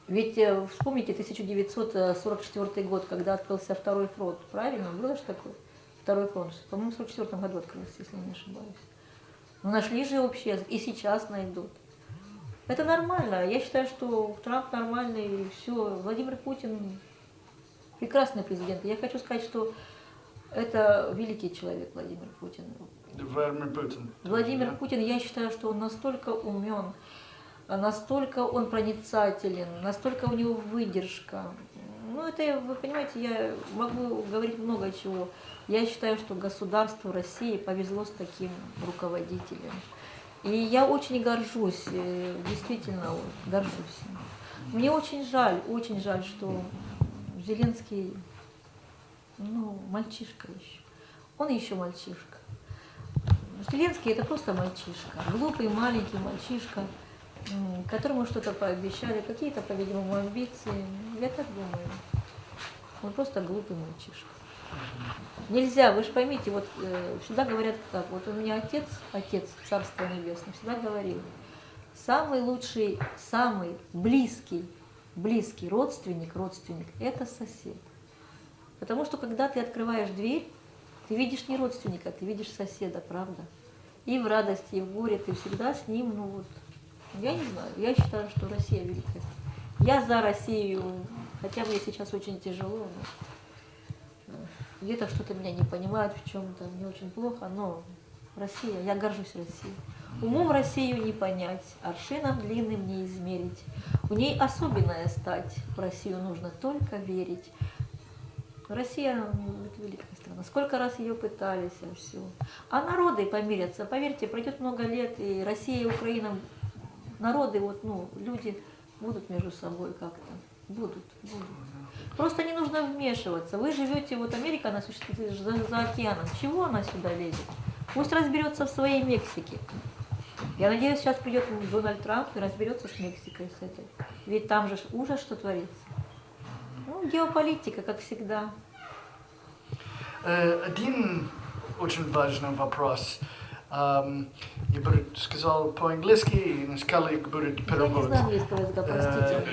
Ведь вспомните 1944 год, когда открылся второй фронт, правильно? Было же такое? Второй фронт, по-моему, в 1944 году открылся, если не ошибаюсь. Но нашли же общий язык, и сейчас найдут. Это нормально. Я считаю, что Трамп нормальный, и все. Владимир Путин прекрасный президент. Я хочу сказать, что это великий человек, Владимир Путин. Владимир Путин, я считаю, что он настолько умен, настолько он проницателен, настолько у него выдержка. Ну, это, вы понимаете, я могу говорить много чего. Я считаю, что государству России повезло с таким руководителем. И я очень горжусь, действительно горжусь. Мне очень жаль, что Зеленский, ну, мальчишка еще. Он еще мальчишка. Зеленский это просто мальчишка, глупый маленький мальчишка, которому что-то пообещали, какие-то, по-видимому, амбиции. Я так думаю. Он просто глупый мальчишка. Нельзя, вы же поймите, вот всегда говорят так, вот у меня отец, Царство Небесное, всегда говорил, самый лучший, самый близкий родственник – это сосед. Потому что когда ты открываешь дверь, ты видишь не родственника, ты видишь соседа, правда? И в радости, и в горе ты всегда с ним, ну вот, я не знаю, я считаю, что Россия великая. Я за Россию, хотя мне сейчас очень тяжело, но где-то что-то меня не понимают в чем-то, мне очень плохо, но Россия, я горжусь Россией. Умом Россию не понять, аршином длинным не измерить. В ней особенная стать, в Россию нужно только верить. Россия это великая страна. Сколько раз ее пытались, а все. А народы помирятся. Поверьте, пройдет много лет, и Россия и Украина, народы, вот, ну, люди будут между собой как-то. Будут. Просто не нужно вмешиваться. Вы живете, вот Америка, она существует за океаном. Чего она сюда лезет? Пусть разберется в своей Мексике. Я надеюсь, сейчас придет Дональд Трамп и разберется с Мексикой, с этой. Ведь там же ужас, что творится. Ну, геополитика, как всегда. Один очень важный вопрос. Я бы сказал по-английски, и Наскалик будет Я не знаю английского языка, простите.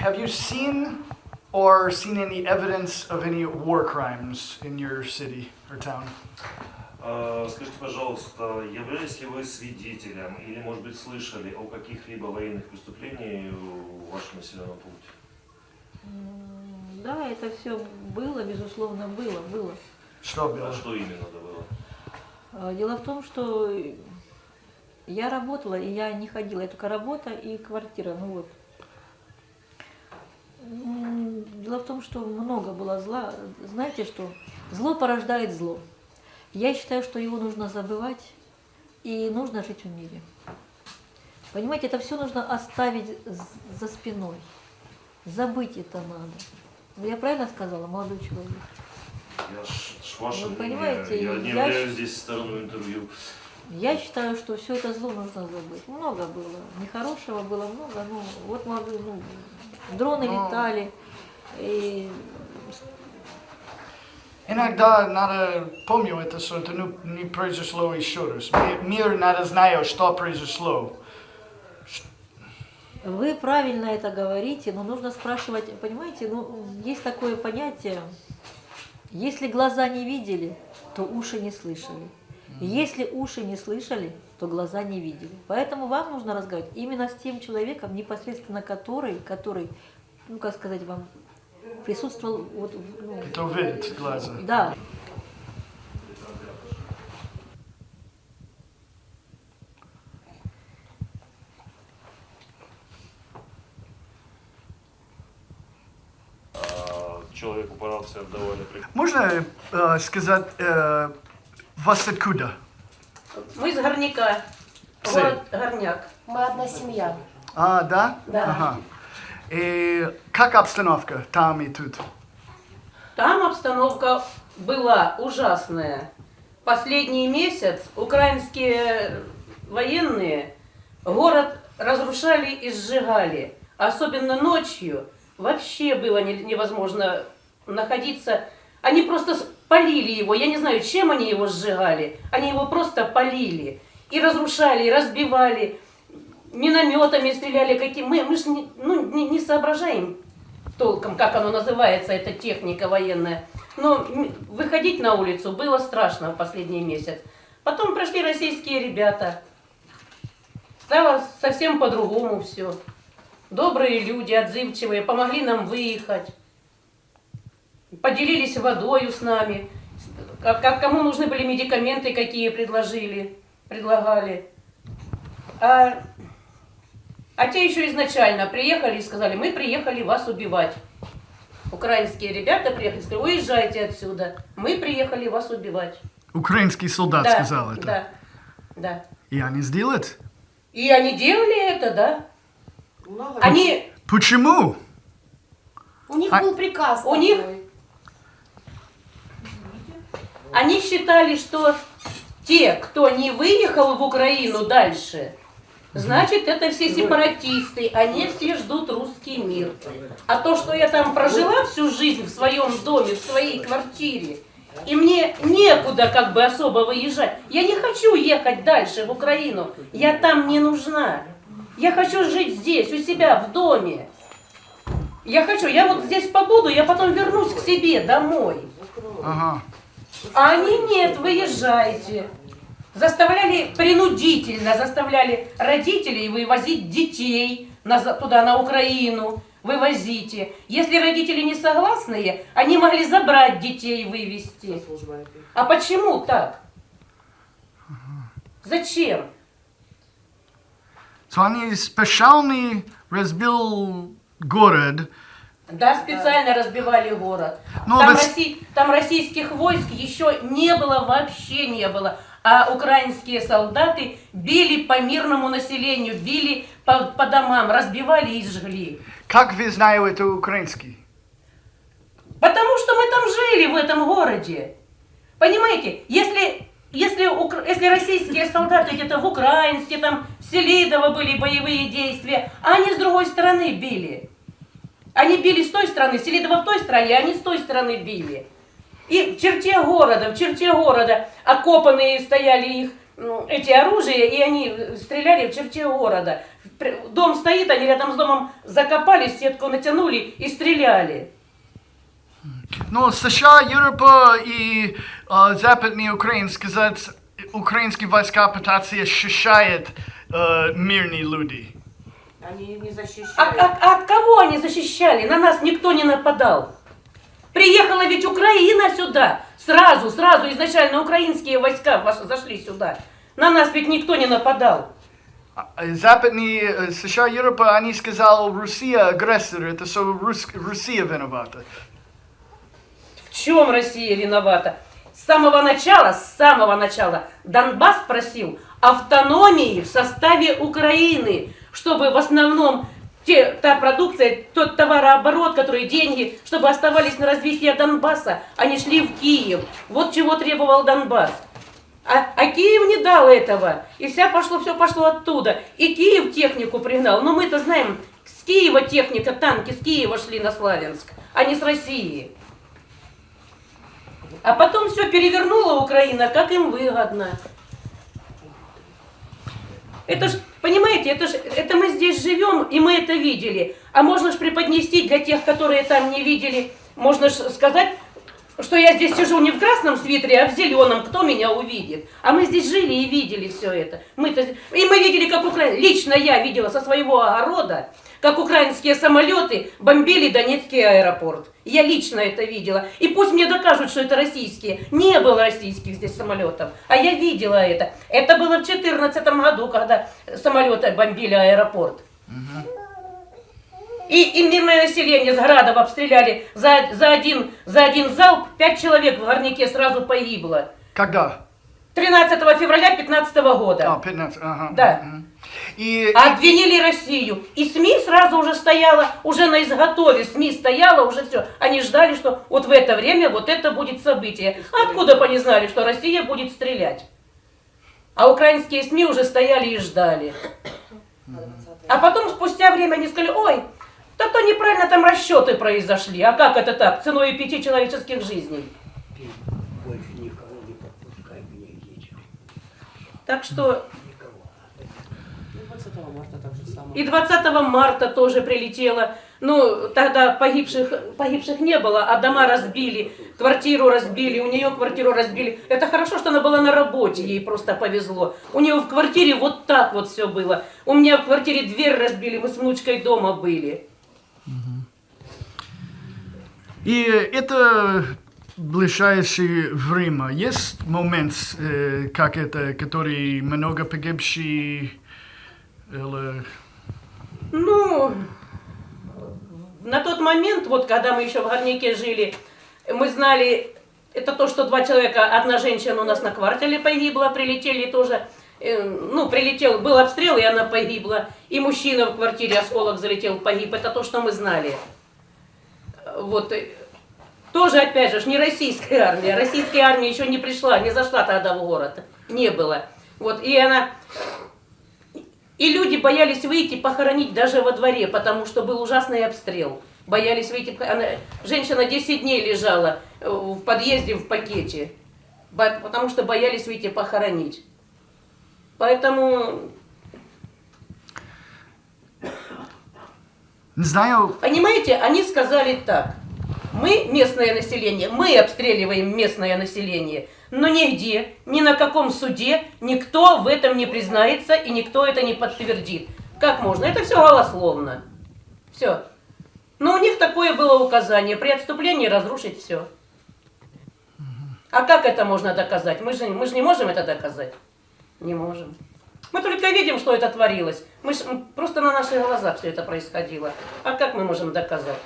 Have you seen or seen any evidence of any war crimes in your city or town? Скажите, пожалуйста, являлись ли вы свидетелем или, может быть, слышали о каких-либо военных преступлениях в вашем населенном пункте? Да, это все было, безусловно, было. Что было? А что именно это было? Дело в том, что я работала, и я не ходила. Это только работа и квартира, ну вот. Дело в том, что много было зла. Знаете что? Зло порождает зло. Я считаю, что его нужно забывать и нужно жить в мире. Понимаете, это все нужно оставить за спиной. Забыть это надо. Я правильно сказала, молодой человек? Ваше Вы мнение, понимаете, я не являюсь здесь стороной интервью. Я считаю, что все это зло нужно забыть. Много было. Нехорошего было много. Ну, вот молодые, ну, дроны летали. И Иногда надо помнить это, что это не произошло еще раз. Мир надо знать, что произошло. вы правильно это говорите, но нужно спрашивать, понимаете, ну, есть такое понятие, если глаза не видели, то уши не слышали. Если уши не слышали, то глаза не видели. Поэтому вам нужно разговаривать именно с тем человеком, непосредственно который, ну, как сказать вам, присутствовал вот, ну, Это увидеть глаза. да. Человеку по рации отдавали приказ. Можно сказать, вас откуда? Мы из Горняка, город Горняк. Мы одна семья. А, да? Да. Ага. И как обстановка там и тут? Там обстановка была ужасная. Последний месяц украинские военные город разрушали и сжигали. Особенно ночью вообще было невозможно находиться. Они просто полили его. Я не знаю, чем они его сжигали. Они его просто полили. И разрушали, и разбивали. Минометами стреляли. Мы же не соображаем толком, как оно называется, эта техника военная. Но выходить на улицу было страшно в последний месяц. Потом прошли российские ребята. Стало совсем по-другому все. Добрые люди, отзывчивые, помогли нам выехать. Поделились водою с нами. Кому нужны были медикаменты, какие предлагали. А те еще изначально приехали и сказали, мы приехали вас убивать. Украинские ребята приехали и сказали, уезжайте отсюда. Мы приехали вас убивать. Украинский солдат Да, сказал это? Да. И они сделают? И они делали это, да. Они... Почему? У них был приказ У них... такой. Они считали, что те, кто не выехал в Украину дальше, значит, это все сепаратисты, они все ждут русский мир. А то, что я там прожила всю жизнь в своем доме, в своей квартире, и мне некуда как бы особо выезжать, я не хочу ехать дальше в Украину, я там не нужна. Я хочу жить здесь, у себя, в доме. я вот здесь побуду, я потом вернусь к себе домой. Ага. А они нет, выезжайте. Принудительно заставляли родителей вывозить детей туда, на Украину. Вывозите. Если родители не согласные, они могли забрать детей и вывезти. А почему так? Зачем? So они специально разбил город. Да, специально разбивали город. Ну, Там российских войск еще не было, вообще не было. А украинские солдаты били по мирному населению, били по домам, разбивали и жгли. Как вы знаете это украинский? Потому что мы там жили, в этом городе. Понимаете, если российские солдаты где-то в Украинске, там в Селидово были боевые действия, а они с другой стороны били. Они били с той стороны, Селидово в той стороне, они с той стороны били. И в черте города окопанные стояли их эти оружия, и они стреляли в черте города. Дом стоит, они рядом с домом закопали, сетку натянули и стреляли. Но США, Европа и Западная Украина, сказать, украинские войска пытаются защищать мирные люди. Они не защищают. От кого они защищали? На нас никто не нападал. Приехала ведь Украина сюда. Сразу изначально украинские войска зашли сюда. На нас ведь никто не нападал. Западные США, Европа, они сказали, Россия агрессор, это все Россия виновата. В чем Россия виновата? С самого начала Донбасс просил автономии в составе Украины, чтобы в основном та продукция, тот товарооборот, которые деньги, чтобы оставались на развитие Донбасса, они шли в Киев. Вот чего требовал Донбасс. А Киев не дал этого. И все пошло оттуда. И Киев технику пригнал. Но мы-то знаем, с Киева техника, танки с Киева шли на Славянск, а не с России. А потом все перевернула Украина, как им выгодно. Это ж, понимаете, это мы здесь живем, и мы это видели. А можно ж преподнести для тех, которые там не видели, можно ж сказать, что я здесь сижу не в красном свитере, а в зеленом, кто меня увидит. А мы здесь жили и видели все это. И мы видели, как лично я видела со своего огорода, как украинские самолеты бомбили Донецкий аэропорт. Я лично это видела. И пусть мне докажут, что это российские. Не было российских здесь самолетов. А я видела это. Это было в 2014 году, когда самолеты бомбили аэропорт. И мирное население с градов обстреляли. За один залп 5 человек в горняке сразу погибло. Когда? 13 февраля 2015 года. 15, ага. Да. Обвинили Россию. И СМИ сразу уже стояла, уже на изготове. СМИ стояла, уже все. Они ждали, что вот в это время вот это будет событие. А откуда бы они знали, что Россия будет стрелять? А украинские СМИ уже стояли и ждали. А потом, спустя время, они сказали, ой, то неправильно там расчеты произошли. А как это так? Ценой 5 человеческих жизней. Больше никого не подпускай к ней детям. Так что... 20 марта так же самое. И 20 марта тоже прилетело. Ну, тогда погибших не было, а дома разбили, квартиру разбили, у нее квартиру разбили. Это хорошо, что она была на работе, ей просто повезло. У нее в квартире вот так вот все было. У меня в квартире дверь разбили, мы с внучкой дома были. И это ближайшее время. Есть момент, как это, который много погибших? Или... Ну, на тот момент, вот когда мы еще в горняке жили, мы знали, это то, что 2 человека, одна женщина у нас на квартире погибла, прилетели тоже, был обстрел, и она погибла, и мужчина в квартире, осколок залетел, погиб, это то, что мы знали. Вот, тоже, опять же, не российская армия, российская армия еще не пришла, не зашла тогда в город, не было. Вот, и люди боялись выйти похоронить даже во дворе, потому что был ужасный обстрел. Боялись выйти. Женщина 10 дней лежала в подъезде в пакете, потому что боялись выйти похоронить. Поэтому... Не знаю, Понимаете, они сказали так. Мы, местное население, мы обстреливаем местное население, но нигде, ни на каком суде никто в этом не признается и никто это не подтвердит. Как можно? Это все голословно. Все. Но у них такое было указание: при отступлении разрушить все. А как это можно доказать? Мы же не можем это доказать. Не можем. Мы только видим, что это творилось. Просто на наших глазах все это происходило. А как мы можем доказать?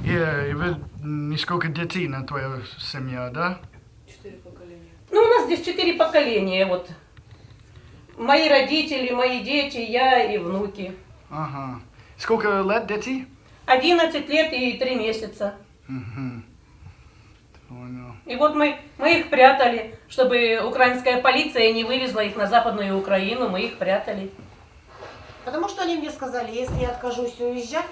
и вы нисколько детей на твоя семья, да? 4 поколения. Ну, у нас здесь 4 поколения. Вот. Мои родители, мои дети, я и внуки. Ага. Сколько лет детей? 11 лет и 3 месяца. Угу. Понял. И вот мы их прятали, чтобы украинская полиция не вывезла их на Западную Украину. Мы их прятали. Потому что они мне сказали, если я откажусь уезжать,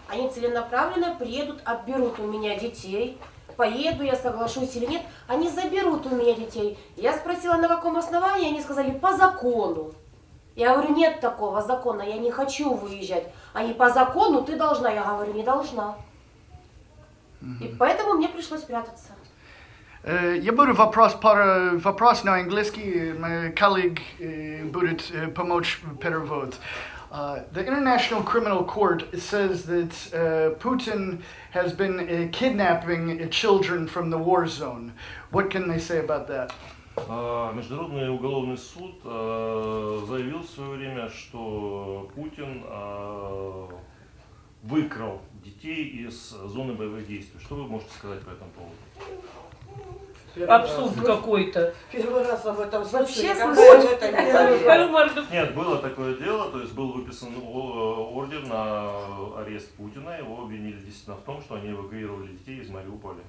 они целенаправленно приедут, отберут у меня детей. Поеду, я соглашусь или нет, они заберут у меня детей. Я спросила, на каком основании, они сказали, по закону. Я говорю, нет такого закона, я не хочу выезжать. Они, по закону ты должна. Я говорю, не должна. И поэтому мне пришлось прятаться. Я буду вопрос на английский, мой коллег будет помочь перевод. The International Criminal Court says that Putin has been kidnapping children from the war zone. What can they say about that? Международный уголовный суд заявил в свое время, что Путин выкрал детей из зоны боевых действий. Что вы можете сказать по этому поводу? Абсурд какой-то. Первый раз об этом Вообще слышали. Нет, было такое дело, то есть был выписан ордер на арест Путина, его обвинили действительно в том, что они эвакуировали детей из Мариуполя.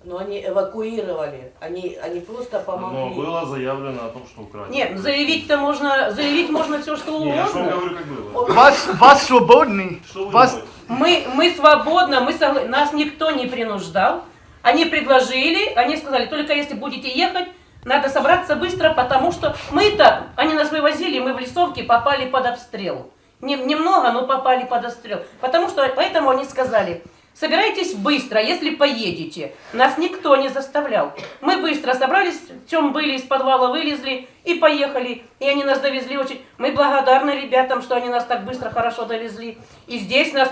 Но они эвакуировали, они просто помогли. Но было заявлено о том, что украли. Нет, заявить можно все, что Не, я же вам угодно. говорю, как было. Вас свободны? Что вы Вас... думаете? Мы свободно, нас никто не принуждал. Они предложили, они сказали, только если будете ехать, надо собраться быстро, потому что мы так, они нас вывозили, мы в лесовке попали под обстрел. Немного, но попали под обстрел. Поэтому они сказали, собирайтесь быстро, если поедете. Нас никто не заставлял. Мы быстро собрались, в чем были, из подвала вылезли и поехали. И они нас довезли очень. Мы благодарны ребятам, что они нас так быстро, хорошо довезли. И здесь нас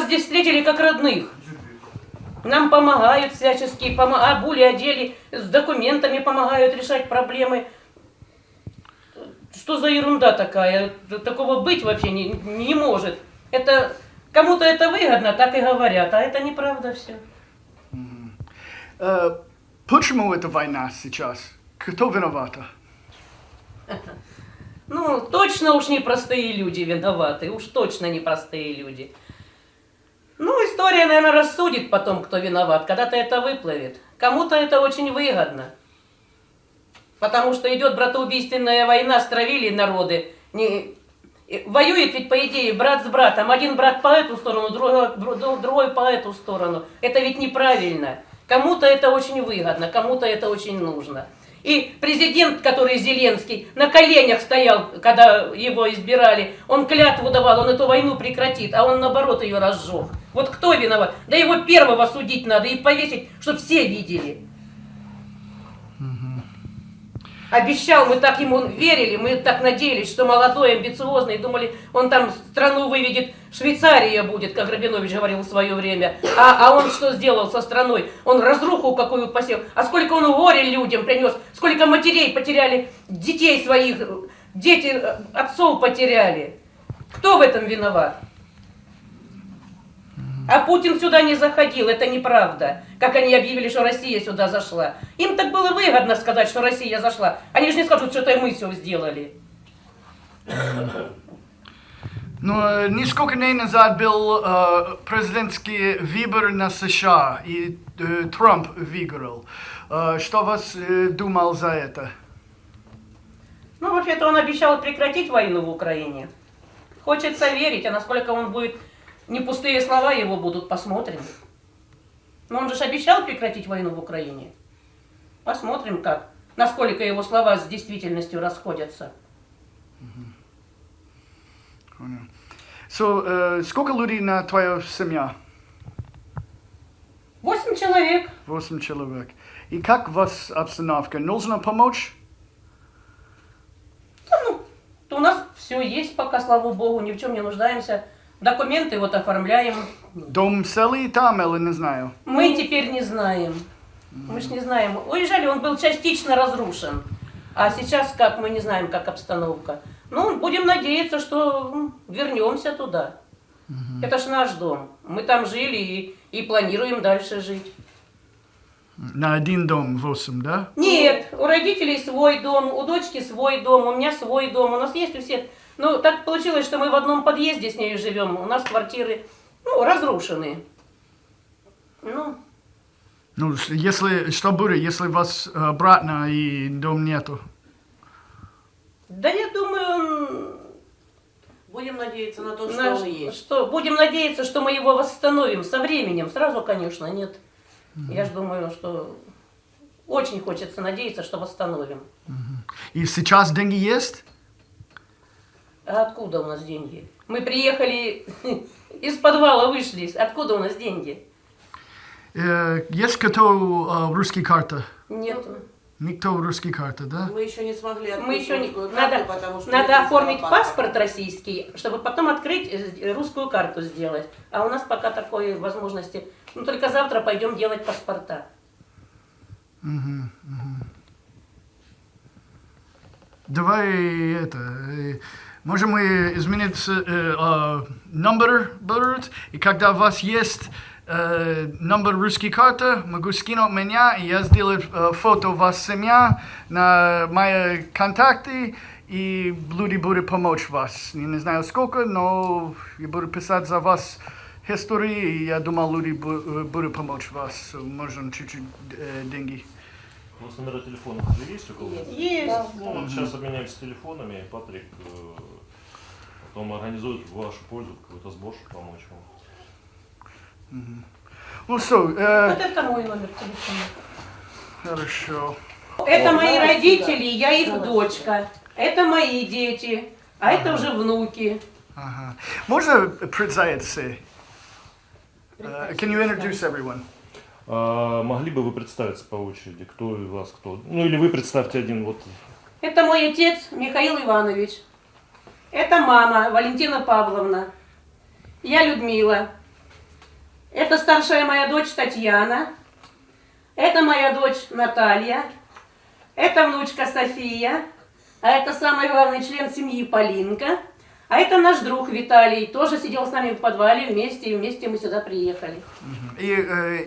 здесь встретили как родных. Нам помогают всячески, обули, одели, с документами помогают решать проблемы. Что за ерунда такая? Такого быть вообще не может. Кому-то это выгодно, так и говорят, а это неправда все. Почему это война сейчас? Кто виноват? Ну, точно уж не простые люди виноваты, уж точно не простые люди. Ну, история, наверное, рассудит потом, кто виноват, когда-то это выплывет. Кому-то это очень выгодно. Потому что идет братоубийственная война, стравили народы. Воюет ведь, по идее, брат с братом. Один брат по эту сторону, другой по эту сторону. Это ведь неправильно. Кому-то это очень выгодно, кому-то это очень нужно. И президент, который Зеленский, на коленях стоял, когда его избирали, он клятву давал, он эту войну прекратит, а он наоборот ее разжег. Вот кто виноват? Да его первого судить надо и повесить, чтобы все видели. Обещал, мы так ему верили, мы так надеялись, что молодой, амбициозный, думали, он там страну выведет, Швейцария будет, как Рабинович говорил в свое время. А он что сделал со страной? Он разруху какую посел. А сколько он горя людям принес, сколько матерей потеряли, детей своих, дети отцов потеряли. Кто в этом виноват? А Путин сюда не заходил, это неправда. Как они объявили, что Россия сюда зашла. Им так было выгодно сказать, что Россия зашла. Они же не скажут, что это мы все сделали. Ну, несколько дней назад был президентский выбор на США, и Трамп выиграл. Что вас думал за это? Ну, вообще-то он обещал прекратить войну в Украине. Хочется верить, а насколько он будет... Не пустые слова его будут, посмотрим. Но он же обещал прекратить войну в Украине. Посмотрим как, насколько его слова с действительностью расходятся. So, сколько людей на твоя семья? 8 человек. 8 человек. И как у вас обстановка? Нужно помочь? У нас все есть пока, слава богу, ни в чем не нуждаемся. Документы вот оформляем. Дом целый там или не знаю? Мы теперь не знаем. Мы ж не знаем. Уезжали, он был частично разрушен. А сейчас как, мы не знаем, как обстановка. Ну, будем надеяться, что вернемся туда. Это ж наш дом. Мы там жили и планируем дальше жить. На один дом 8, да? Нет, у родителей свой дом, у дочки свой дом, у меня свой дом, у нас есть у всех. Ну, так получилось, что мы в одном подъезде с ней живем, у нас квартиры, разрушенные. Ну, если, что будет, если вас обратно и дом нету? да я думаю, Будем надеяться на то, что он есть. будем надеяться, что мы его восстановим со временем. Сразу, конечно, нет. Я же думаю, что очень хочется надеяться, что восстановим. И сейчас деньги есть? А откуда у нас деньги? Мы приехали, из подвала вышли. Откуда у нас деньги? Есть кто русский карта? Нет. Никто русский карта, да? Мы еще не смогли открыть Мы еще не... русскую карту, Надо, потому что надо нет оформить паспорта. паспорт российский, чтобы потом открыть русскую карту сделать. А у нас пока такой возможности. Ну, только завтра пойдем делать паспорта. Давай можем мы изменить номер, и когда у вас есть номер русской карты, могу скинуть меня, и я сделаю фото вас семья на мои контакты, и люди будут помочь вас. Я не знаю сколько, но я буду писать за вас истории, и я думал, люди будут помочь вас. Можем чуть-чуть деньги. У вас номера телефонов есть у кого-то? Есть. Ну, вот сейчас обменяемся телефонами, Патрик потом организует в вашу пользу какой-то сбор, чтобы помочь вам. Ну что, Вот это мой номер телефона. хорошо. Это мои родители, я их дочка. Это мои дети, а это уже внуки. Ага. Можно представиться? Can you introduce everyone? Могли бы вы представиться по очереди, кто из вас кто? Ну или вы представьте один вот. Это мой отец Михаил Иванович. Это мама Валентина Павловна. Я Людмила. Это старшая моя дочь Татьяна. Это моя дочь Наталья. Это внучка София. А это самый главный член семьи Полинка. А это наш друг Виталий. Тоже сидел с нами в подвале вместе. И вместе мы сюда приехали. И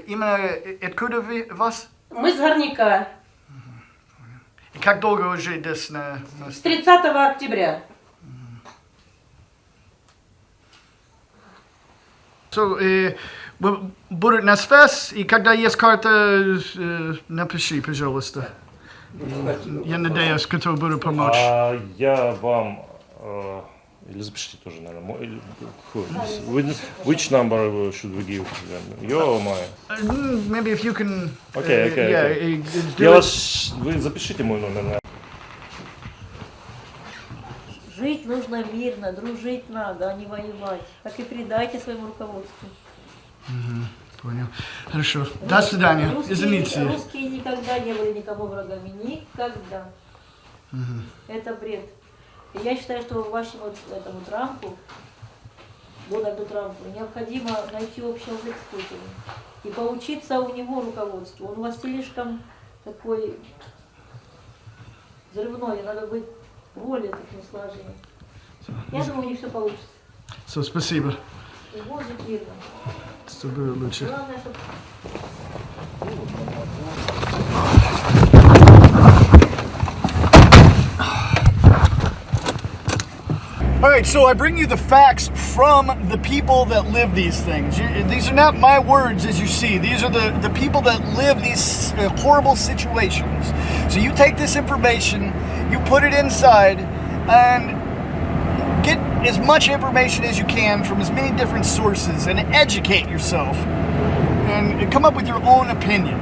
именно откуда вы вас? Мы с Горняка. И как долго уже здесь на... С 30 октября. So, будет на связь, и когда есть карта, напиши, пожалуйста. Я надеюсь, кто будет помочь. Я вам или запишите тоже, наверное. Which number should we give them? Your or mine? Maybe if you can... Okay. Вы запишите мой номер. Жить нужно мирно, дружить надо, а не воевать. Так и передайте своему руководству. Понял. Хорошо. До свидания. Извините. Русские никогда не были никому врагами. Никогда. Это бред. И я считаю, что вашему этому Трампу, Дональду Трампу, необходимо найти общий язык с Путиным и поучиться у него руководству. Он у вас слишком такой взрывной, надо быть более таким слаженным. Я думаю, у них все получится. Спасибо. И вот жить мирно. Что будет лучше. Главное, чтобы... All right, so I bring you the facts from the people that live these things. These are not my words, as you see. These are the people that live these horrible situations. So you take this information, you put it inside, and get as much information as you can from as many different sources and educate yourself and come up with your own opinion.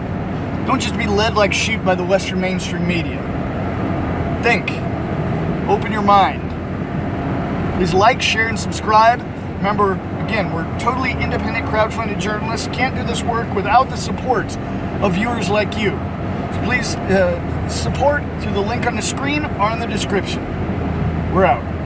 Don't just be led like sheep by the Western mainstream media. Think. Open your mind. Please like, share, and subscribe. Remember, again, we're totally independent crowdfunded journalists. Can't do this work without the support of viewers like you. So please support through the link on the screen or in the description. We're out.